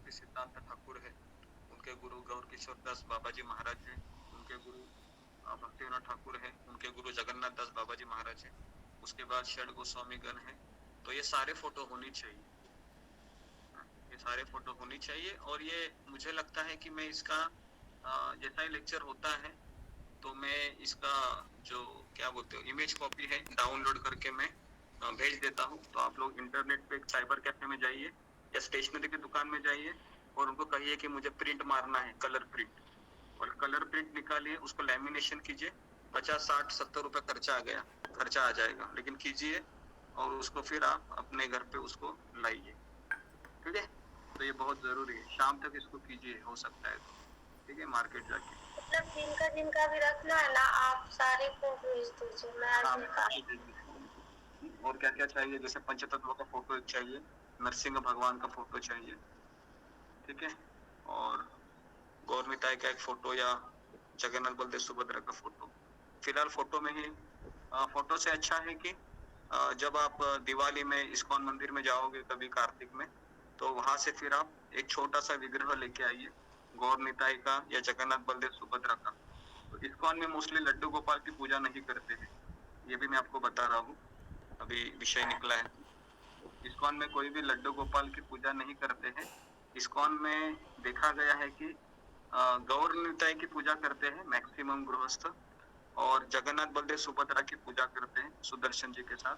भक्ति सिद्धांत ठाकुर है, उनके गुरु गौर किशोर दास बाबा जी महाराज है, उनके गुरु भक्तिविनोद ठाकुर है, उनके गुरु जगन्नाथ दास बाबा जी महाराज है, उसके बाद षड गोस्वामी गण है। तो ये सारे फोटो होनी चाहिए, ये सारे फोटो होनी चाहिए। और ये मुझे लगता है कि मैं इसका जैसा ही लेक्चर होता है तो मैं इसका जो क्या बोलते हो इमेज कॉपी है डाउनलोड करके मैं भेज देता हूँ। तो आप लोग इंटरनेट पे साइबर कैफे में जाइए या स्टेशनरी की दुकान में जाइए और उनको कहिए कि मुझे प्रिंट मारना है, कलर प्रिंट, और कलर प्रिंट निकालिए, उसको लैमिनेशन कीजिए। 50 60 70 रुपए खर्चा आ जाएगा, लेकिन कीजिए और उसको फिर आप अपने घर पे उसको लाइए, ठीक है। तो ये बहुत जरूरी है, शाम तक इसको कीजिए हो सकता है तो, ठीक है, मार्केट जाके। मतलब जिनका भी रखना है ना, आप सारे को भेज दीजिए, मैं और क्या क्या चाहिए, जैसे पंचतत्व का फोटो चाहिए, नरसिंह भगवान का फोटो चाहिए, ठीक है, और गौरमिताई का एक फोटो या जगन्नाथ बलदेव सुभद्रा का फोटो। फिलहाल फोटो में ही फोटो से अच्छा है कि जब आप दिवाली में इस्कॉन मंदिर में जाओगे कभी कार्तिक में, तो वहां से फिर आप एक छोटा सा विग्रह लेके आइए गौर निताई का या जगन्नाथ बलदेव सुभद्रा का। तो इस्कॉन में मोस्टली लड्डू गोपाल की पूजा नहीं करते हैं, ये भी मैं आपको बता रहा हूँ, अभी विषय निकला है। इस्कॉन में कोई भी लड्डू गोपाल की पूजा नहीं करते हैं। इस्कॉन में देखा गया है कि गौर निताई की पूजा करते हैं मैक्सिमम गृहस्थ, और जगन्नाथ बलदेव सुभद्रा की पूजा करते हैं सुदर्शन जी के साथ,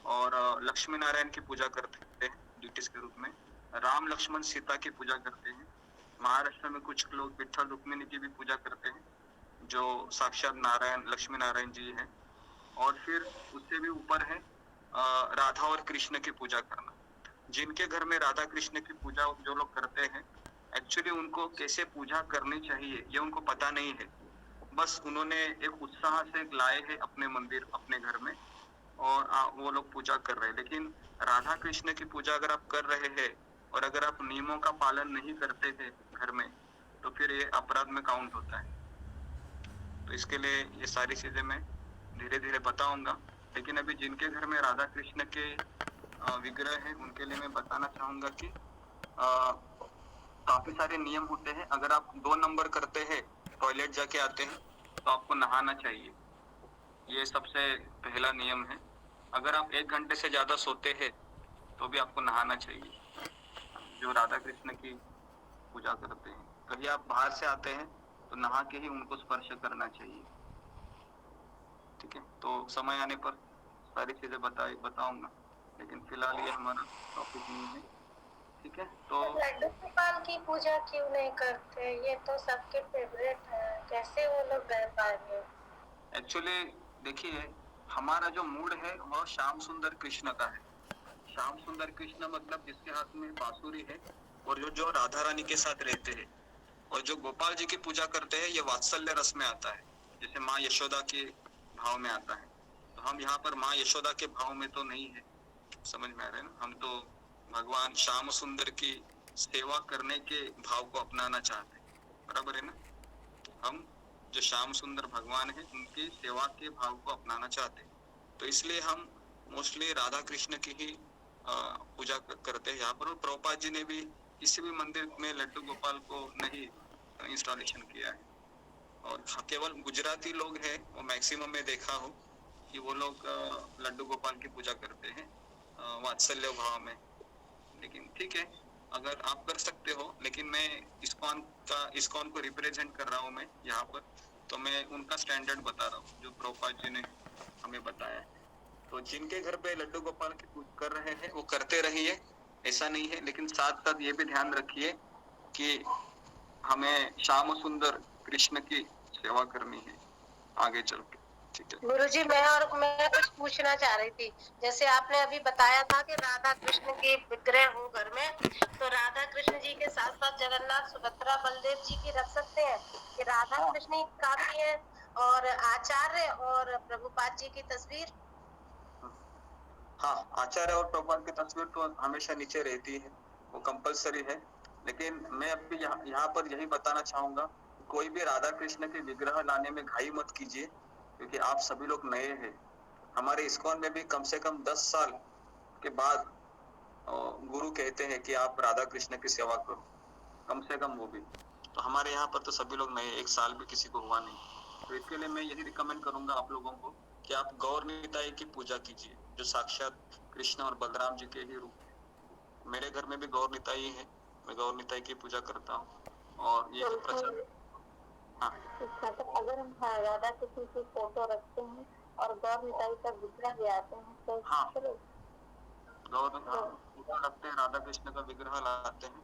और लक्ष्मी नारायण की पूजा करते हैं ड्यूटीज के रूप में, राम लक्ष्मण सीता की पूजा करते हैं। महाराष्ट्र में कुछ लोग विठल रुक्मिणी की भी पूजा करते हैं, जो साक्षात नारायण लक्ष्मी नारायण जी हैं। और फिर उससे भी ऊपर है राधा और कृष्ण की पूजा करना। जिनके घर में राधा कृष्ण की पूजा जो लोग करते हैं, एक्चुअली उनको कैसे पूजा करनी चाहिए ये उनको पता नहीं है, बस उन्होंने एक उत्साह से लाए हैं अपने मंदिर अपने घर में, और वो लोग पूजा कर रहे हैं। लेकिन राधा कृष्ण की पूजा अगर आप कर रहे हैं और अगर आप नियमों का पालन नहीं करते थे घर में, तो फिर ये अपराध में काउंट होता है। तो इसके लिए ये सारी चीजें मैं धीरे धीरे बताऊंगा, लेकिन अभी जिनके घर में राधा कृष्ण के विग्रह है उनके लिए मैं बताना चाहूंगा कि काफी सारे नियम होते हैं। अगर आप 2 नंबर करते हैं, टॉयलेट जाके आते हैं, तो आपको नहाना चाहिए, ये सबसे पहला नियम है। अगर आप 1 घंटे से ज्यादा सोते हैं तो भी आपको नहाना चाहिए, जो राधा कृष्ण की पूजा करते हैं। कभी आप बाहर से आते हैं तो नहा के ही उनको स्पर्श करना चाहिए, ठीक है। तो समय आने पर सारी चीजें बताऊंगा, लेकिन फिलहाल ये हमारा टॉपिक नहीं है, ठीक है। तो लड्डू गोपाल की पूजा क्यों नहीं करते? ये तो सबके फेवरेट है, कैसे वो लोग कर पाएंगे? एक्चुअली देखिए, हमारा जो मूड है वो श्याम सुंदर कृष्ण का है। श्याम सुंदर कृष्ण मतलब जिसके हाथ में बांसुरी है और जो राधा रानी के साथ रहते हैं, और जो गोपाल जी की पूजा करते हैं ये वात्सल्य रस में आता है, जैसे माँ यशोदा के भाव में आता है। तो हम यहाँ पर माँ यशोदा के भाव में तो नहीं है, समझ में आ रहा है ना। हम तो भगवान श्याम सुंदर की सेवा करने के भाव को अपनाना चाहते हैं, बराबर है ना। हम जो श्याम सुंदर भगवान है उनकी सेवा के भाव को अपनाना चाहते हैं, तो इसलिए हम मोस्टली राधा कृष्ण की ही पूजा करते हैं यहाँ पर। प्रभुपाद जी ने भी किसी भी मंदिर में लड्डू गोपाल को नहीं इंस्टॉलेशन किया है, और केवल गुजराती लोग हैं वो मैक्सिमम में देखा हो कि वो लोग लड्डू गोपाल की पूजा करते हैं वात्सल्य भाव में। लेकिन ठीक है, अगर आप कर सकते हो, लेकिन मैं इस्कॉन को रिप्रेजेंट कर रहा हूँ मैं यहाँ पर, तो मैं उनका स्टैंडर्ड बता रहा हूँ जो प्रभुपाद जी ने हमें बताया है। तो जिनके घर पे लड्डू गोपाल की पूजा कर रहे हैं वो करते रहिए, ऐसा नहीं है, लेकिन साथ साथ ये भी ध्यान रखिए कि हमें श्याम सुंदर कृष्ण की सेवा करनी है आगे चल के, ठीक है। गुरुजी, मैं कुछ पूछना चाह रही थी। जैसे आपने अभी बताया था कि राधा कृष्ण के विग्रह हो घर में, तो राधा कृष्ण जी के साथ साथ जगन्नाथ सुभद्रा बलदेव जी की रख सकते हैं कि राधा कृष्ण का भी है, और आचार्य और प्रभुपाद जी की तस्वीर? हाँ, आचार्य और प्रभुपाद की तस्वीर तो हमेशा नीचे रहती है, वो कंपलसरी है। लेकिन मैं अभी यहाँ पर यही बताना चाहूंगा, कोई भी राधा कृष्ण के विग्रह लाने में घाई मत कीजिए, क्योंकि आप सभी लोग नए हैं। हमारे इस्कॉन में भी कम से कम 10 साल के बाद गुरु कहते हैं कि आप राधा कृष्ण की सेवा करो, कम से कम वो भी। तो हमारे यहाँ पर तो सभी लोग नए, 1 साल भी किसी को हुआ नहीं। तो इसके लिए मैं यही रिकमेंड करूंगा आप लोगों को कि आप गौर निताई की पूजा कीजिए, जो साक्षात कृष्ण और बलराम जी के ही रूप है। मेरे घर में भी गौर निताई है, मैं गौर निताई की पूजा करता हूँ और ये प्रचार। हाँ, अच्छा, तो अगर हम राधा कृष्ण की फोटो रखते हैं और गौर निताई का विग्रह ले आते हैं तो हाँ, चलो। गौर फोटो रखते हैं, राधा कृष्ण का विग्रह लाते हैं,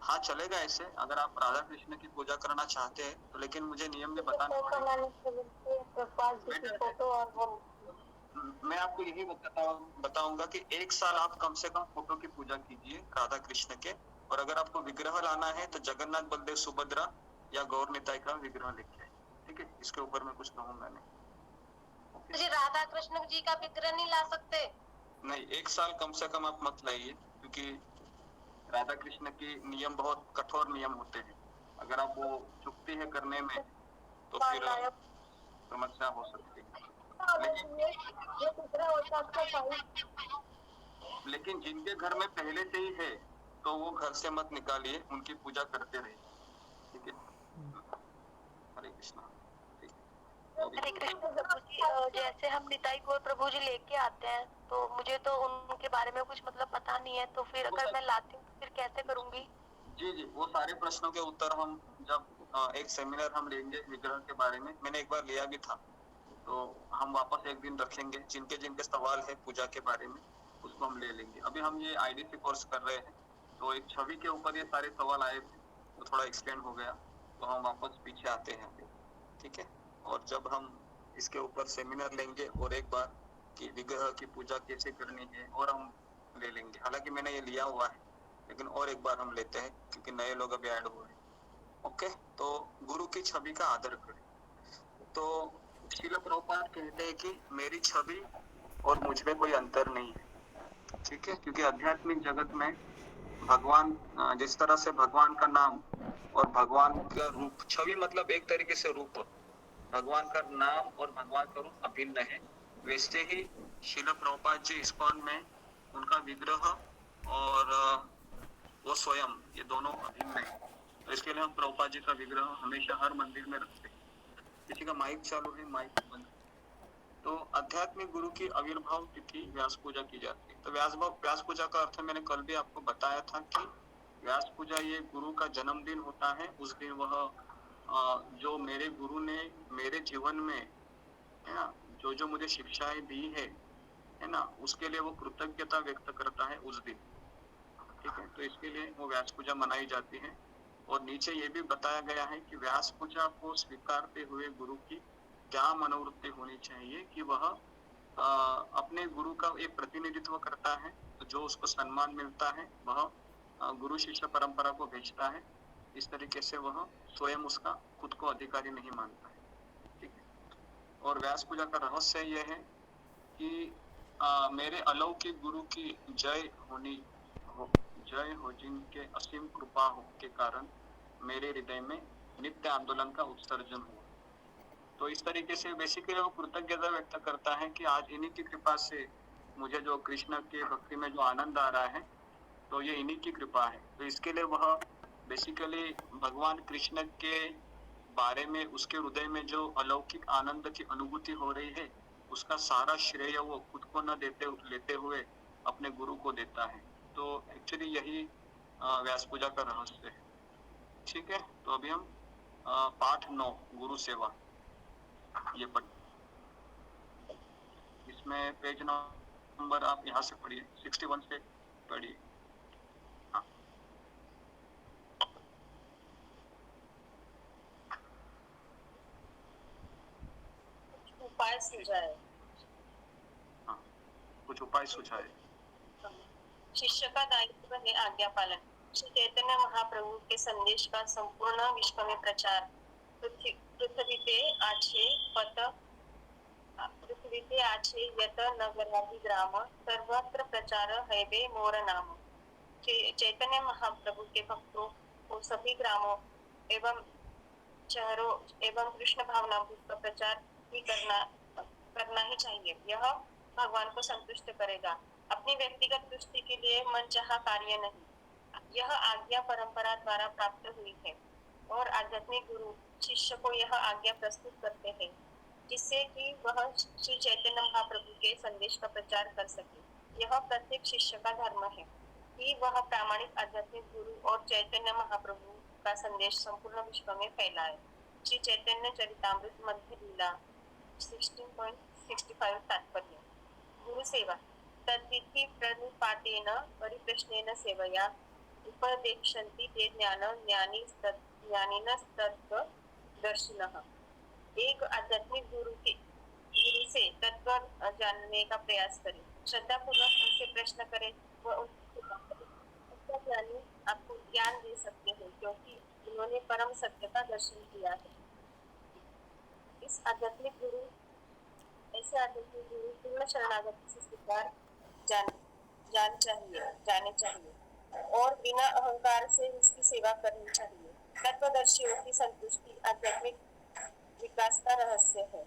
हाँ चलेगा ऐसे। अगर आप राधा कृष्ण की पूजा करना चाहते हैं तो, लेकिन मुझे नियम भी बताना पड़ेगा। मैं आपको यही बताऊंगा कि 1 साल आप कम से कम फोटो की पूजा कीजिए राधा कृष्ण के, और अगर आपको विग्रह लाना है तो जगन्नाथ बलदेव सुभद्रा या गौर निताई का विग्रह लेके आए, ठीक है। इसके ऊपर मैं कुछ कहूंगा नहीं। मुझे राधा कृष्ण जी का विग्रह नहीं ला सकते? नहीं, 1 साल कम से कम आप मत लाइए, क्योंकि राधा कृष्ण के नियम बहुत कठोर नियम होते हैं। अगर आप वो चुकती है करने में तो फिर समस्या हो सकती है। लेकिन जिनके घर में पहले से ही है तो वो घर से मत निकालिए, उनकी पूजा करते रहिए, ठीक है। हरे कृष्णा। हरे कृष्ण प्रभु जी, जैसे हम निताई गौर प्रभु जी लेके आते हैं तो मुझे तो उनके बारे में कुछ मतलब पता नहीं है, तो फिर अगर मैं लाती हूँ तो फिर कैसे करूंगी? जी जी, वो सारे प्रश्नों के उत्तर हम जब एक सेमिनार हम लेंगे विग्रह के बारे में, मैंने एक बार लिया भी था, तो हम वापस एक दिन रखेंगे, जिनके जिनके सवाल है पूजा के बारे में उसको हम ले लेंगे। अभी हम ये आईडीसी कोर्स कर रहे हैं, तो एक छवि के ऊपर ये सारे सवाल आए थे, वो थोड़ा एक्सटेंड हो गया, तो हम वापस पीछे आते हैं अभी, ठीक है। और जब हम इसके ऊपर सेमिनार लेंगे और एक बार कि विग्रह की पूजा कैसे करनी है और हम ले लेंगे। हालांकि मैंने ये लिया हुआ है, लेकिन और एक बार हम लेते हैं क्योंकि नए लोग अभी ऐड हुए हैं। ओके, तो गुरु की छवि का आदर करें। तो श्रील प्रभुपाद कहते हैं कि मेरी छवि और मुझ में कोई अंतर नहीं है, ठीक है। क्योंकि आध्यात्मिक जगत में भगवान, जिस तरह से भगवान का नाम और भगवान का रूप, छवि मतलब एक तरीके से रूप, भगवान का नाम और भगवान का रूप अभिन्न है, वैसे ही श्रील प्रभुपाद जी इस्कॉन में उनका विग्रह और वो स्वयं, ये दोनों अभिन्न है। तो इसके लिए हम प्रभुपाद जी का विग्रह हमेशा हर मंदिर में रखते हैं। किसी का माइक चालू है, माइक बंद। तो आध्यात्मिक गुरु की आविर्भाव तिथि व्यास पूजा की जाती है। तो व्यास पूजा का अर्थ मैंने कल भी आपको बताया था कि व्यास पूजा ये गुरु का जन्मदिन होता है। उस दिन वह जो मेरे गुरु ने मेरे जीवन में, है ना, जो जो मुझे शिक्षाएं दी है ना, उसके लिए वो कृतज्ञता व्यक्त करता है उस दिन, ठीक है। तो इसके लिए वो व्यास पूजा मनाई जाती है। और नीचे ये भी बताया गया है कि व्यास पूजा को स्वीकारते हुए गुरु की क्या मनोवृत्ति होनी चाहिए कि वह अपने गुरु का एक प्रतिनिधित्व करता है, तो जो उसको सम्मान मिलता है वह गुरु शिष्य परंपरा को भेजता है। इस तरीके से वह स्वयं उसका खुद को अधिकारी नहीं मानता है, ठीक है। और व्यास पूजा का रहस्य यह है कि मेरे अलौकिक गुरु की जय हो, जिनके असीम कृपा हो के कारण मेरे हृदय में नित्य आंदोलन का उत्सर्जन हुआ। तो इस तरीके से बेसिकली वो कृतज्ञता व्यक्त करता है कि आज इन्हीं की कृपा से मुझे जो कृष्ण के भक्ति में जो आनंद आ रहा है, तो ये इन्हीं की कृपा है। तो इसके लिए वह बेसिकली भगवान कृष्ण के बारे में, उसके हृदय में जो अलौकिक आनंद की अनुभूति हो रही है, उसका सारा श्रेय वो खुद को न लेते हुए अपने गुरु को देता है। तो एक्चुअली यही व्यास पूजा का रहस्य है, ठीक है। तो अभी हम पाठ 9 गुरु सेवा ये पढ़, इसमें पेज नंबर आप यहाँ से पढ़िए, 61 से पढ़िए। हाँ, उपाय सुझाए। हाँ, कुछ उपाय सुझाए। शिष्य का दायित्व है आज्ञा पालन। श्री चैतन्य महाप्रभु के संदेश का संपूर्ण विश्व में प्रचार। पृथ्वीते आछे यत नगरादि ग्राम सर्वत्र प्रचार हैवे मोर नाम। चैतन्य महाप्रभु के भक्तों को सभी ग्रामों एवं शहरों एवं कृष्ण भावनामृत का प्रचार ही करना ही चाहिए। यह भगवान को संतुष्ट करेगा। अपनी व्यक्तिगत तुष्टि के लिए मनचाहा कार्य नहीं। यह आज्ञा परंपरा द्वारा प्राप्त हुई है और आध्यात्मिक गुरु शिष्य को यह आज्ञा प्रस्तुत करते हैं जिससे कि वह श्री चैतन्य महाप्रभु के संदेश का प्रचार कर सके। यह प्रत्येक शिष्य का धर्म है कि वह प्रामाणिक आध्यात्मिक गुरु और चैतन्य महाप्रभु का संदेश संपूर्ण विश्व में फैलाए। श्री चैतन्य चरितामृत मध्य लीला 16.65 तात्पर्य। गुरु सेवा तद्विधि प्रणिपातेन परिप्रश्नेन सेवया उपदेक्षन्ति ते ज्ञानिनस्तत्त्वदर्शिनः। एक आध्यात्मिक गुरु से तत्व जानने का प्रयास करें, श्रद्धापूर्वक उनसे प्रश्न करें व उनसे ज्ञानी आपको ज्ञान दे सकते हैं क्योंकि उन्होंने परम सत्य का दर्शन किया है। ऐसे आध्यात्मिक गुरु पूर्ण शरणागति से स्वीकार जाने चाहिए और बिना अहंकार से उसकी सेवा करनी चाहिए। तत्वदर्शियों की संतुष्टि आध्यात्मिक विकास का रहस्य है।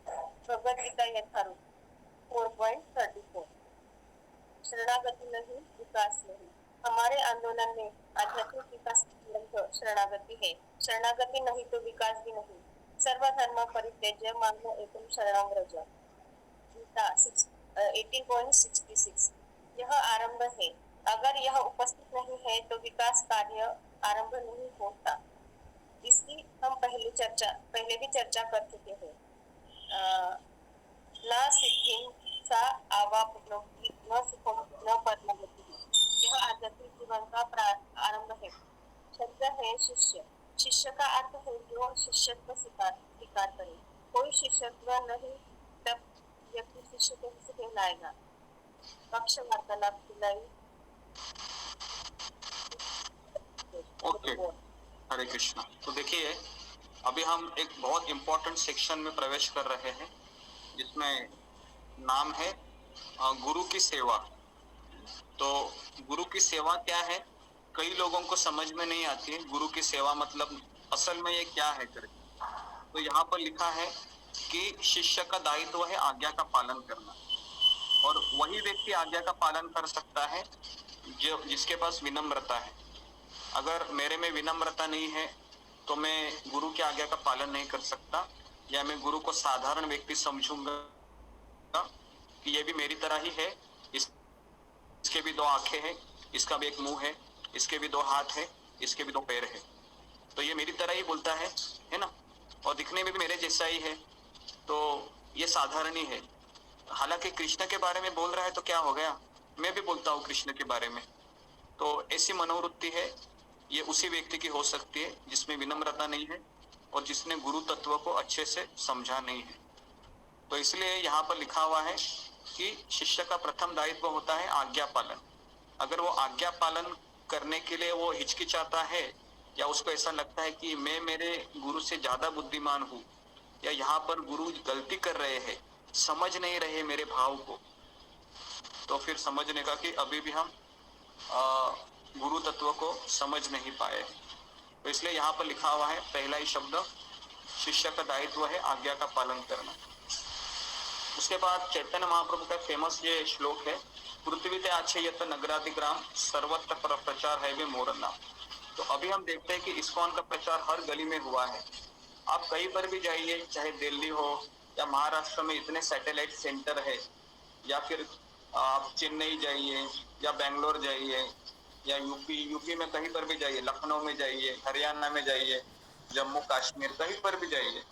भगवद गीता यथारूप 4.34। शरणागति नहीं, विकास नहीं। हमारे आंदोलन में आध्यात्मिक विकास की ग्रंथ शरणागति है। शरणागति नहीं तो विकास भी नहीं। सर्वधर्म परित्यज्य मां एकम शरणं व्रज। गीता 18.66। यह आरंभ है। अगर यह उपस्थित नहीं है तो विकास कार्य आरंभ नहीं होता। इसकी हम पहले भी चर्चा कर चुके हैं। न सिद्धिं सा आवाप्नोति न सुखं न परमगति। यह आध्यात्मिक जीवन का आरंभ है। शब्द है शिष्य। शिष्य का अर्थ है जो शिष्यत्व स्वीकार करे। कोई शिष्यत्व नहीं तब व्यक्ति शिष्य कैसे कहलाएगा। पक्ष वार्तालाप दिलाई। ओके, हरे कृष्णा। तो देखिए, अभी हम एक बहुत इंपॉर्टेंट सेक्शन में प्रवेश कर रहे हैं जिसमें नाम है गुरु की सेवा। तो गुरु की सेवा क्या है, कई लोगों को समझ में नहीं आती है गुरु की सेवा मतलब असल में ये क्या है करके। तो यहाँ पर लिखा है कि शिष्य का दायित्व है आज्ञा का पालन करना और वही व्यक्ति आज्ञा का पालन कर सकता है जो जिसके पास विनम्रता है। अगर मेरे में विनम्रता नहीं है तो मैं गुरु की आज्ञा का पालन नहीं कर सकता, या मैं गुरु को साधारण व्यक्ति समझूंगा कि ये भी मेरी तरह ही है, इसके भी दो आंखें हैं, इसका भी एक मुंह है, इसके भी दो हाथ है, इसके भी दो पैर है, तो ये मेरी तरह ही बोलता है ना, और दिखने में भी मेरे जैसा ही है, तो ये साधारण ही है। हालांकि कृष्ण के बारे में बोल रहा है तो क्या हो गया, मैं भी बोलता हूँ कृष्ण के बारे में। तो ऐसी मनोवृत्ति है, ये उसी व्यक्ति की हो सकती है जिसमें विनम्रता नहीं है और जिसने गुरु तत्व को अच्छे से समझा नहीं है। तो इसलिए यहाँ पर लिखा हुआ है कि शिष्य का प्रथम दायित्व होता है आज्ञा पालन। अगर वो आज्ञा पालन करने के लिए वो हिचकिचाता है या उसको ऐसा लगता है कि मैं मेरे गुरु से ज्यादा बुद्धिमान हूँ या यहाँ पर गुरु गलती कर रहे हैं, समझ नहीं रहे मेरे भाव को, तो फिर समझने का कि अभी भी हम गुरु तत्व को समझ नहीं पाए। तो इसलिए यहाँ पर लिखा हुआ है पहला ही शब्द शिष्य का दायित्व है आज्ञा का पालन करना। उसके बाद चैतन्य महाप्रभु का फेमस ये श्लोक है, पृथ्वी ते आच्छेयत नगरादिग्राम सर्वत्र प्रचार है वे मोरना। तो अभी हम देखते हैं कि इस्कॉन का प्रचार हर गली में हुआ है। आप कहीं पर भी जाइए, चाहे दिल्ली हो या महाराष्ट्र में इतने सैटेलाइट सेंटर है, या फिर आप चेन्नई जाइए या बेंगलोर जाइए या यूपी में कहीं पर भी जाइए, लखनऊ में जाइए, हरियाणा में जाइए, जम्मू कश्मीर कहीं पर भी जाइए,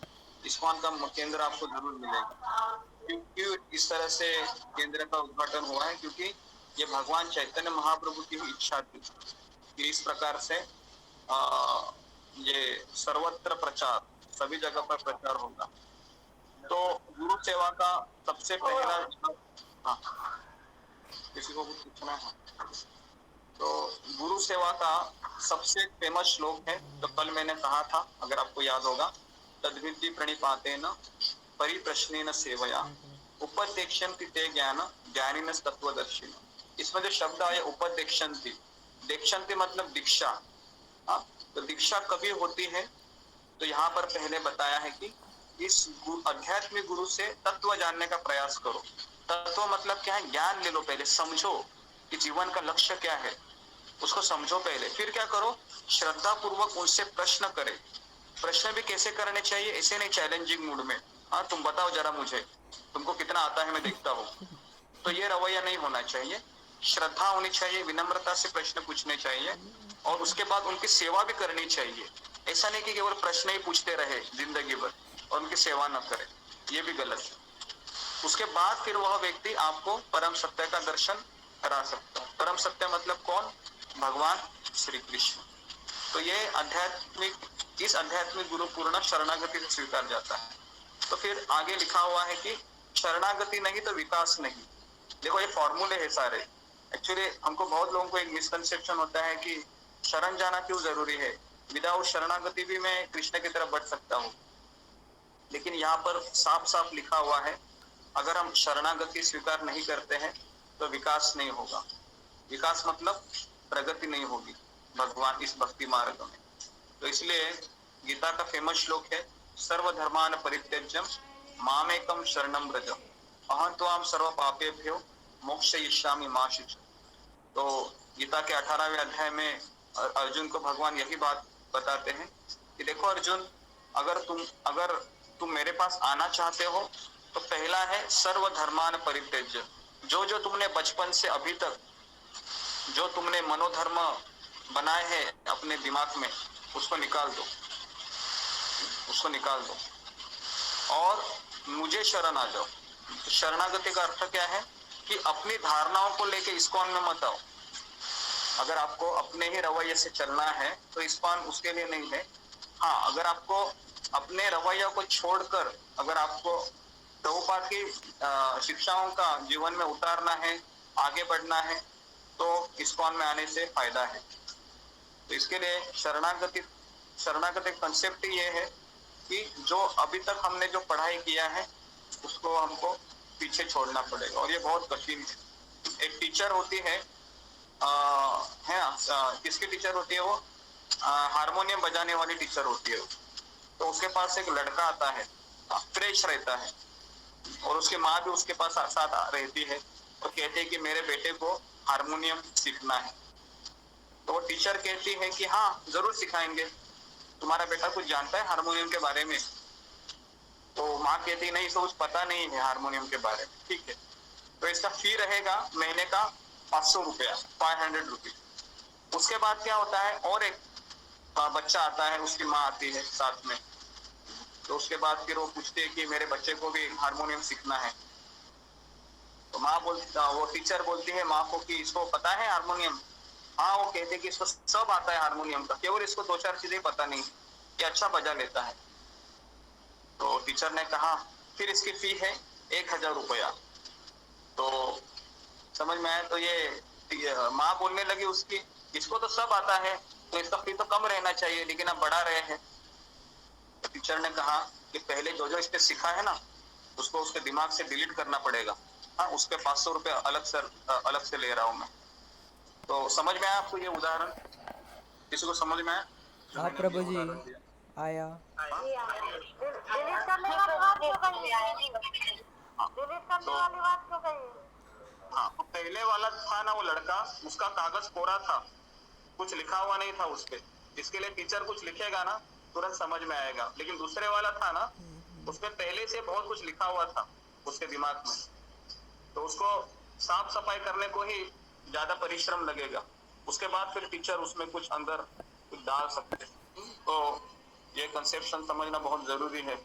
इस्कॉन का केंद्र आपको जरूर मिलेगा। क्योंकि इस तरह से केंद्र का उद्घाटन हुआ है क्योंकि ये भगवान चैतन्य महाप्रभु की इच्छा थी कि इस प्रकार से ये सर्वत्र प्रचार, सभी जगह पर प्रचार होगा। तो गुरु सेवा का सबसे पहला, किसी को कुछ पूछना है तो गुरु सेवा का सबसे फेमस श्लोक है, तो कल मैंने कहा था, अगर आपको याद होगा, तद्विधि प्रणिपातेन परिप्रश्नेन सेवया उपदेक्षन्ति ते ज्ञान ज्ञानिनः तत्वदर्शिनः। इसमें जो शब्द आया उपदेक्षन्ति, देक्षन्ति मतलब दीक्षा। तो दीक्षा कभी होती है, तो यहाँ पर पहले बताया है कि इस आध्यात्मिक गुरु से तत्व जानने का प्रयास करो। तत्व मतलब क्या है, ज्ञान ले लो, पहले समझो कि जीवन का लक्ष्य क्या है, उसको समझो पहले, फिर क्या करो, श्रद्धा पूर्वक उनसे प्रश्न करे। प्रश्न भी कैसे करने चाहिए, ऐसे नहीं चैलेंजिंग मूड में, हाँ तुम बताओ जरा मुझे, तुमको कितना आता है मैं देखता हूँ, तो ये रवैया नहीं होना चाहिए। श्रद्धा होनी चाहिए, विनम्रता से प्रश्न पूछने चाहिए और उसके बाद उनकी सेवा भी करनी चाहिए। ऐसा नहीं कि केवल प्रश्न ही पूछते रहे जिंदगी भर और उनकी सेवा न करे, ये भी गलत है। उसके बाद फिर वह व्यक्ति आपको परम सत्य का दर्शन करा सकता है। परम सत्य मतलब कौन, भगवान श्री कृष्ण। तो ये आध्यात्मिक, इस आध्यात्मिक गुरु पूर्ण शरणागति से स्वीकार जाता है। तो फिर आगे लिखा हुआ है कि शरणागति नहीं तो विकास नहीं। देखो ये फॉर्मूले है सारे। एक्चुअली हमको बहुत लोगों को एक मिसकंसेप्शन होता है कि शरण जाना क्यों जरूरी है, विदाउट शरणागति भी मैं कृष्ण की तरफ बढ़ सकता हूँ। लेकिन यहाँ पर साफ साफ लिखा हुआ है, अगर हम शरणागति स्वीकार नहीं करते हैं तो विकास नहीं होगा। विकास मतलब प्रगति नहीं होगी भगवान इस भक्ति मार्ग में। तो इसलिए गीता का फेमस श्लोक है, सर्वधर्मान परित्यज्यम मामेकम शरणम व्रज अहं त्वाम सर्व पापेभ्यो मोक्षयिष्यामि मा शुचि। तो गीता के 18वें अध्याय में अर्जुन को भगवान यही बात बताते हैं कि देखो अर्जुन, अगर तुम मेरे पास आना चाहते हो तो पहला है सर्वधर्मान परित्यज्य। जो जो तुमने बचपन से अभी तक जो तुमने मनोधर्म बनाए हैं अपने दिमाग में, उसको निकाल दो, उसको निकाल दो और मुझे शरण आ जाओ। तो शरणागति का अर्थ क्या है कि अपनी धारणाओं को लेके इस्कॉन में मत आओ। अगर आपको अपने ही रवैये से चलना है तो इस्कॉन उसके लिए नहीं है। हाँ, अगर आपको अपने रवैया को छोड़कर अगर आपको प्रभुपाद की शिक्षाओं का जीवन में उतारना है, आगे बढ़ना है, तो इस्कॉन में आने से फायदा है। तो इसके लिए शरणागति कंसेप्ट ये है कि जो अभी तक हमने जो पढ़ाई किया है उसको हमको पीछे छोड़ना पड़ेगा और ये बहुत कठिन है। एक टीचर होती है किसकी टीचर होती है वो, हारमोनियम बजाने वाली टीचर होती है। तो उसके पास एक लड़का आता है, फ्रेश रहता है और उसकी माँ भी उसके पास साथ रहती है और कहती है कि मेरे बेटे को हारमोनियम सीखना है। तो वो टीचर कहती है कि हाँ जरूर सिखाएंगे, तुम्हारा बेटा कुछ जानता है हारमोनियम के बारे में? तो माँ कहती नहीं, इसको कुछ पता नहीं है हारमोनियम के बारे में। ठीक है, तो इसका फी रहेगा महीने का 500 रुपया, 500 रुपीज। उसके बाद क्या होता है, और एक बच्चा आता है, उसकी माँ आती है साथ में। तो उसके बाद फिर वो पूछती है कि मेरे बच्चे को भी हारमोनियम सीखना है। तो वो टीचर बोलती है माँ को कि इसको पता है हारमोनियम? हाँ, वो कहते कि इसको सब आता है हारमोनियम का, केवल इसको 2-4 चीजें पता नहीं कि अच्छा बजा लेता है। तो टीचर ने कहा फिर इसकी फी है 1000 रुपया। तो समझ में आया? तो ये माँ बोलने लगी उसकी, इसको तो सब आता है तो इसका फी तो कम रहना चाहिए, लेकिन आप बढ़ा रहे हैं। तो टीचर ने कहा कि पहले जो जो इसने सीखा है ना उसको उसके दिमाग से डिलीट करना पड़ेगा। हाँ, उसके 500 रुपया अलग से ले रहा हूँ मैं। तो समझ में आया आपको ये उदाहरण? किसी को समझ में आया? हाँ प्रभु जी, आया। डिलीट करने वाली बात क्यों कही है? डिलीट करने वाली बात क्यों कही है? हाँ, तो पहले वाला था ना वो लड़का, उसका कागज कोरा था, कुछ लिखा हुआ नहीं था उस पे। इसके लिए टीचर कुछ लिखेगा ना तुरंत समझ में आएगा। लेकिन दूसरे वाला था ना, उसमें पहले से बहुत कुछ लिखा हुआ था उसके दिमाग में, तो उसको साफ सफाई करने को ही ज्यादा परिश्रम लगेगा। उसके बाद फिर टीचर उसमें कुछ अंदर कुछ डाल सकते। तो ये कंसेप्शन समझना बहुत जरूरी है।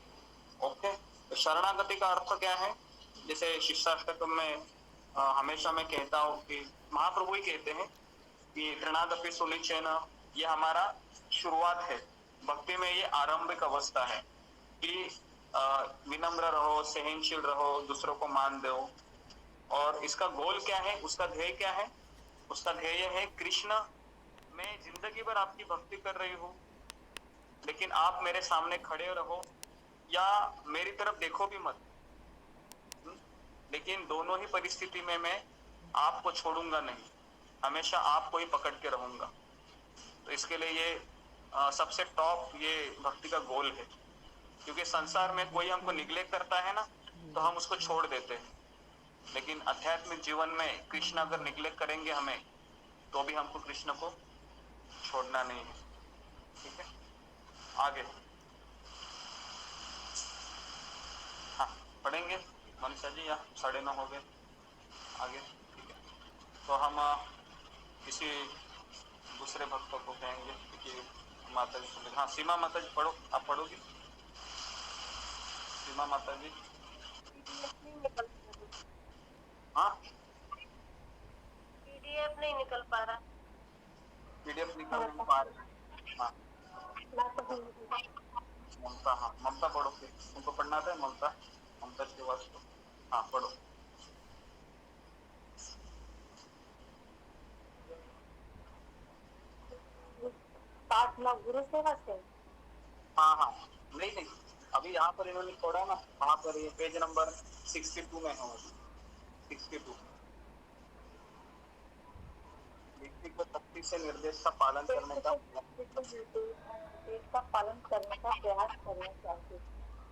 ओके, तो शरणागति का अर्थ क्या है? जैसे शिक्षाष्टकम में हमेशा मैं कहता हूँ कि महाप्रभु ही कहते हैं कि ऋणादपि सुनिचेन, ये हमारा शुरुआत है भक्ति में, ये आरंभिक अवस्था है कि विनम्र रहो, सहनशील रहो, दूसरों को मान दो। और इसका गोल क्या है, उसका ध्येय क्या है? उसका ध्येय है कृष्ण, मैं जिंदगी भर आपकी भक्ति कर रही हूँ, लेकिन आप मेरे सामने खड़े रहो या मेरी तरफ देखो भी मत, लेकिन दोनों ही परिस्थिति में मैं आपको छोड़ूंगा नहीं, हमेशा आपको ही पकड़ के रहूंगा। तो इसके लिए ये सबसे टॉप ये भक्ति का गोल है। क्योंकि संसार में कोई हमको निग्लेक्ट करता है ना, तो हम उसको छोड़ देते हैं। लेकिन आध्यात्मिक जीवन में कृष्ण अगर निग्लेक्ट करेंगे हमें, तो भी हमको कृष्ण को छोड़ना नहीं है। ठीक है, आगे हाँ पढ़ेंगे मनीषा जी, या 9:30 हो गए, आगे। ठीक है, तो हम किसी दूसरे भक्तों को कहेंगे कि माता जी सुन। हाँ सीमा माता जी पढ़ो, आप पढ़ोगी सीमा माता जी? हाँ पीडीएफ नहीं निकल पा रहा। पीडीएफ निकल नहीं पा रहे। हाँ ममता, हाँ ममता पढ़ो फिर, तुमको पढ़ना था ममता, ममता श्रीवास्तव। हाँ पढ़ो। पाठ ना गुरु सेवा से। हाँ हाँ नहीं नहीं, अभी यहाँ पर इन्होंने छोड़ा ना, वहाँ पर ये पेज नंबर 62 में है, 62। व्यक्ति को सख्ती से निर्देश का पालन करने का पालन करने का प्रयास करना चाहिए।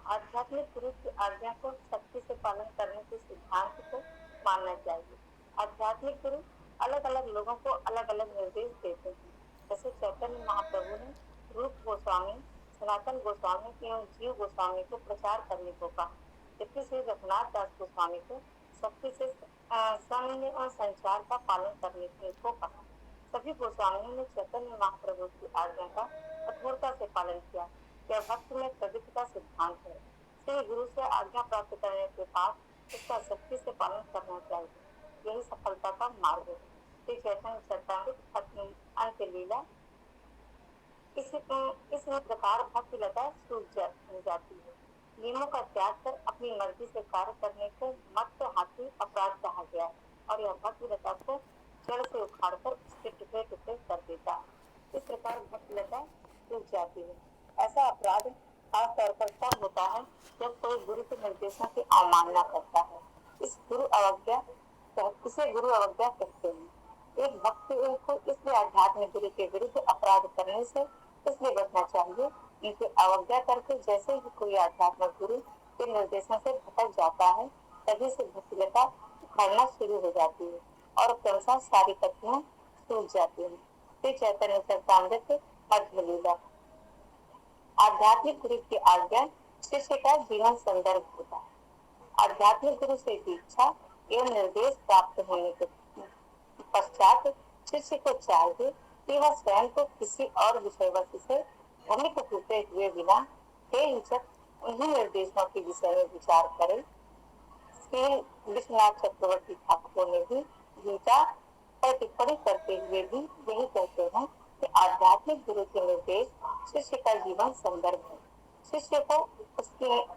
आध्यात्मिक गुरु की आज्ञा को सख्ती से पालन करने के सिद्धांत को मानना चाहिए। आध्यात्मिक गुरु अलग अलग लोगों को अलग अलग निर्देश देते हैं। जैसे चैतन्य महाप्रभु ने रूप गोस्वामी, सनातन गोस्वामी एवं जीव गोस्वामी को प्रचार करने को कहा, जबकि श्री रघुनाथ दास गोस्वामी को सख्ती से संघ और संचार का पालन करने को कहा। सभी गोस्वामियों ने चैतन्य महाप्रभु की आज्ञा का कठोरता से पालन किया। यह भक्त में प्रगति का सिद्धांत है। श्री गुरु से आज्ञा प्राप्त करने के बाद उसका सख्ती से पालन करना चाहिए। यही सफलता का मार्ग है। श्री चैतन्य चरितामृत अंत लीला इस प्रकार भक्ति लता सूझ जाती है। नियमों का त्याग कर अपनी मर्जी से कार्य करने को मत हाथी अपराध कहा गया है, और यह भक्ति लता को जड़ से उखाड़कर उसके टुकड़े टुकड़े कर देता है। इस प्रकार भक्ति लता सूझ जाती है। ऐसा अपराध खास तौर पर तब होता है जब कोई गुरु के निर्देशों की अवमानना करता है। इसे गुरु अवज्ञा कहते हैं। एक भक्त को इसलिए आध्यात्मिक गुरु के विरुद्ध अपराध करने से इसलिए बचना चाहिए, इनकी अवज्ञा करके जैसे ही कोई आध्यात्मिक गुरु के निर्देशों से भटक जाता है, तभी से भक्तिलता उखड़ना शुरू हो जाती है और क्रमशः सारी कथाएं सूझ जाती है। श्री चैतन्य चरितामृत मध्य लीला। आध्यात्मिक गुरु की आज्ञा शिष्य का जीवन संदर्भ होता है। आध्यात्मिक गुरु से दीक्षा एवं निर्देश प्राप्त होने के पश्चात शिष्य को चाहिए कि वह स्वयं को किसी और विषय वस्तु से भ्रमित होते हुए बिना बेहिचक उन्हीं निर्देशों के विषय में विचार करे। श्री विश्वनाथ चक्रवर्ती ठाकुर ने भी गीता पर टिप्पणी करते हुए भी यही कहते हैं कि आध्यात्मिक गुरु के निर्देश शिष्य का जीवन संदर्भ है। शिष्य को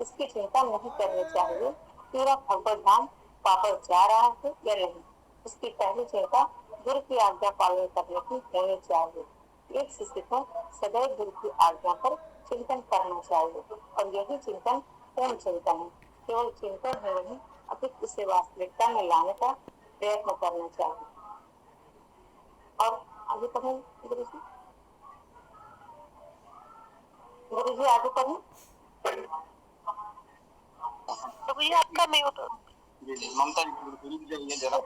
इसकी चिंता नहीं करनी चाहिए कि वह भगवत धाम वापस जा रहा है या नहीं। उसकी पहली चिंता गुरु की आज्ञा पालन करने की होनी चाहिए। एक शिष्य को सदैव गुरु की आज्ञा पर चिंतन करना चाहिए, और यही चिंतन पूर्ण चिंतन है। केवल चिंतन ही नहीं, अपितु उसे वास्तविकता में लाने का प्रयत्न करना चाहिए। और आगे पढ़ें गुरु जी आगे पढ़ें। तो भैया आपका म्यूट। जी ममता जी जरा।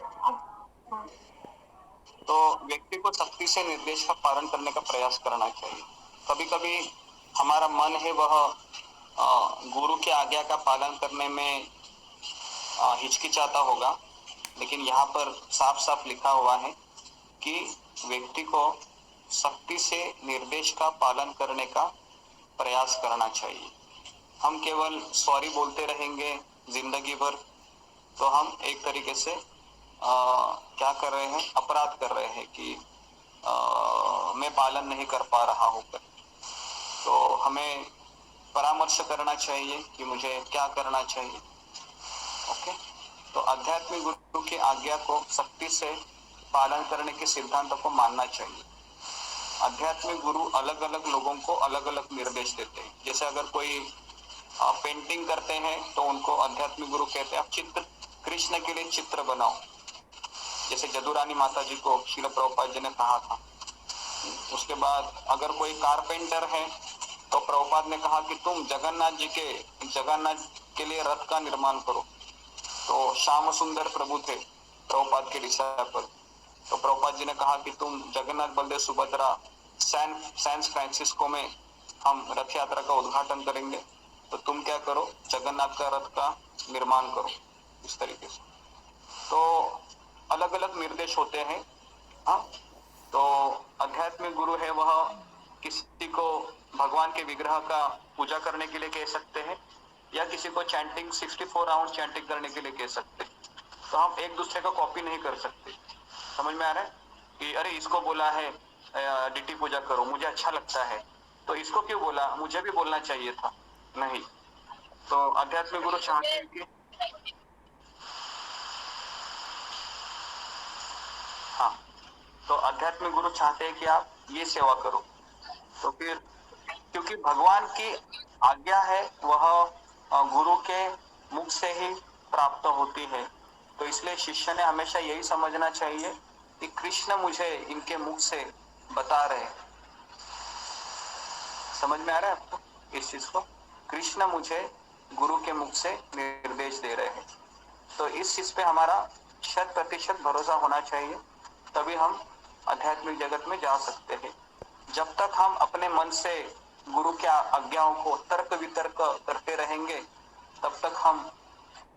तो व्यक्ति को सख्ती से निर्देश का पालन करने का प्रयास करना चाहिए। कभी कभी हमारा मन है वह गुरु की आज्ञा का पालन करने में हिचकिचाता होगा, लेकिन यहाँ पर साफ साफ लिखा हुआ है कि व्यक्ति को सख्ती से निर्देश का पालन करने का प्रयास करना चाहिए। हम केवल सॉरी बोलते रहेंगे जिंदगी भर, तो हम एक तरीके से क्या कर रहे हैं, अपराध कर रहे हैं कि मैं पालन नहीं कर पा रहा हूँ। तो हमें परामर्श करना चाहिए कि मुझे क्या करना चाहिए। ओके, तो आध्यात्मिक गुरु की आज्ञा को सख्ती से पालन करने के सिद्धांतों को मानना चाहिए। आध्यात्मिक गुरु अलग अलग लोगों को अलग अलग निर्देश देते हैं। जैसे अगर कोई पेंटिंग करते हैं तो उनको आध्यात्मिक गुरु कहते हैं आप चित्र, कृष्ण के लिए चित्र बनाओ। जैसे जदुरानी माता जी को श्रील प्रभुपाद जी ने कहा था। उसके बाद अगर कोई कारपेंटर है तो प्रभुपाद ने कहा कि तुम जगन्नाथ के लिए रथ का निर्माण करो। तो श्याम सुंदर प्रभु थे प्रभुपाद के डिसाइपल। तो प्रभुपाद जी ने कहा कि तुम जगन्नाथ बलदेव सुभद्रा सैन फ्रांसिस्को में हम रथ यात्रा का उद्घाटन करेंगे, तो तुम क्या करो, जगन्नाथ का रथ का निर्माण करो। इस तरीके से तो अलग अलग निर्देश होते हैं। हाँ, तो आध्यात्मिक गुरु है वह किसी को भगवान के विग्रह का पूजा करने के लिए कह सकते हैं, या किसी को चैंटिंग 64 राउंड चैंटिंग करने के लिए कह सकते हैं। तो हम एक दूसरे को कॉपी नहीं कर सकते। समझ में आ रहा है कि अरे इसको बोला है डीटी पूजा करो, मुझे अच्छा लगता है, तो इसको क्यों बोला, मुझे भी बोलना चाहिए था, नहीं। तो आध्यात्मिक गुरु चाहते हैं कि हाँ, तो आध्यात्मिक गुरु चाहते हैं कि आप ये सेवा करो। तो फिर क्योंकि भगवान की आज्ञा है वह गुरु के मुख से ही प्राप्त होती है, तो इसलिए शिष्य ने हमेशा यही समझना चाहिए कि कृष्ण मुझे इनके मुख से बता रहे हैं। समझ में आ रहा है आपको इस चीज को? कृष्ण मुझे गुरु के मुख से निर्देश दे रहे हैं, तो इस चीज पे हमारा 100% भरोसा होना चाहिए, तभी हम आध्यात्मिक जगत में जा सकते हैं। जब तक हम अपने मन से गुरु के आज्ञाओं को तर्क वितर्क करते रहेंगे, तब तक हम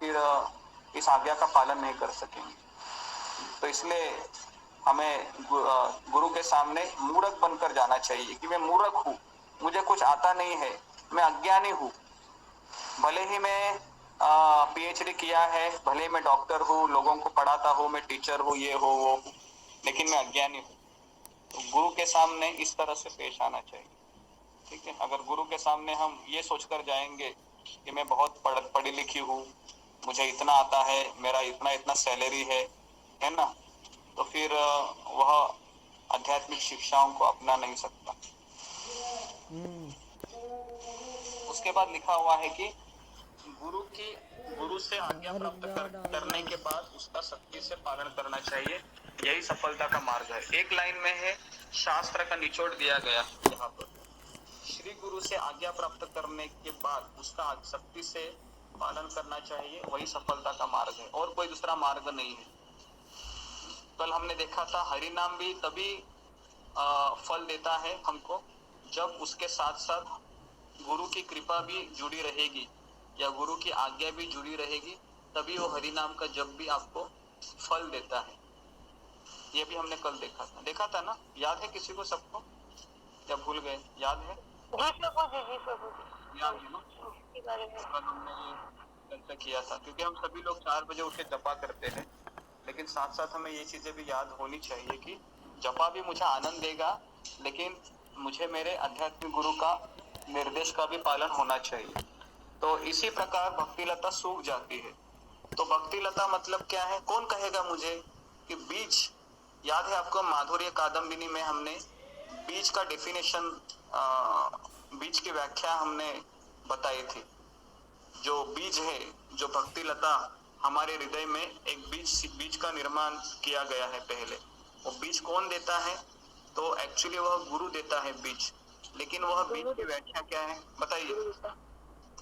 फिर इस आज्ञा का पालन नहीं कर सकेंगे। तो इसलिए हमें गुरु के सामने मूर्ख बनकर जाना चाहिए कि मैं मूर्ख हूँ, मुझे कुछ आता नहीं है, मैं अज्ञानी हूँ। भले ही मैं पीएचडी किया है, भले ही मैं डॉक्टर हूँ, लोगों को पढ़ाता हूँ, मैं टीचर हूँ, ये हो वो हूँ, लेकिन मैं अज्ञानी हूँ। तो गुरु के सामने इस तरह से पेश आना चाहिए। ठीक है, अगर गुरु के सामने हम ये सोचकर जाएंगे कि मैं बहुत पढ़ी लिखी हूँ, मुझे इतना आता है, मेरा इतना इतना सैलरी है ना, तो फिर वह आध्यात्मिक शिक्षाओं को अपना नहीं सकता। उसके बाद लिखा हुआ है कि गुरु से आज्ञा प्राप्त करने के बाद उसका सख्ती से पालन करना चाहिए, यही सफलता का मार्ग है। एक लाइन में है, शास्त्र का निचोड़ दिया गया यहाँ पर, श्री गुरु से आज्ञा प्राप्त करने के बाद उसका सख्ती से पालन करना चाहिए, वही सफलता का मार्ग है, और कोई दूसरा मार्ग नहीं है। कल हमने देखा था हरि नाम भी तभी फल देता है हमको जब उसके साथ साथ गुरु की कृपा भी जुड़ी रहेगी या गुरु की आज्ञा भी जुड़ी रहेगी, तभी वो हरि नाम का जब भी आपको फल देता है। ये भी हमने कल देखा था ना, याद है किसी को, सबको, या भूल गए? याद है? जी प्रभु जी याद है ना? कल हमने ये चर्चा किया था, क्योंकि हम सभी लोग 4 बजे उठ के जपा करते हैं, लेकिन साथ साथ हमें ये चीजें भी याद होनी चाहिए कि जपा भी मुझे आनंद देगा, लेकिन मुझे मेरे आध्यात्मिक गुरु का निर्देश का भी पालन होना चाहिए। तो इसी प्रकार भक्ति लता सूख जाती है। तो भक्ति लता मतलब क्या है? कौन कहेगा मुझे कि बीज, याद है आपको माधुर्य कादम्बिनी में हमने बीज का डेफिनेशन, बीज की व्याख्या हमने बताई थी। जो बीज है, जो भक्ति लता हमारे हृदय में एक बीज का निर्माण किया गया है पहले, वो बीज कौन देता है? तो एक्चुअली वह गुरु देता है बीज, लेकिन वह बीज की व्याख्या क्या है बताइए?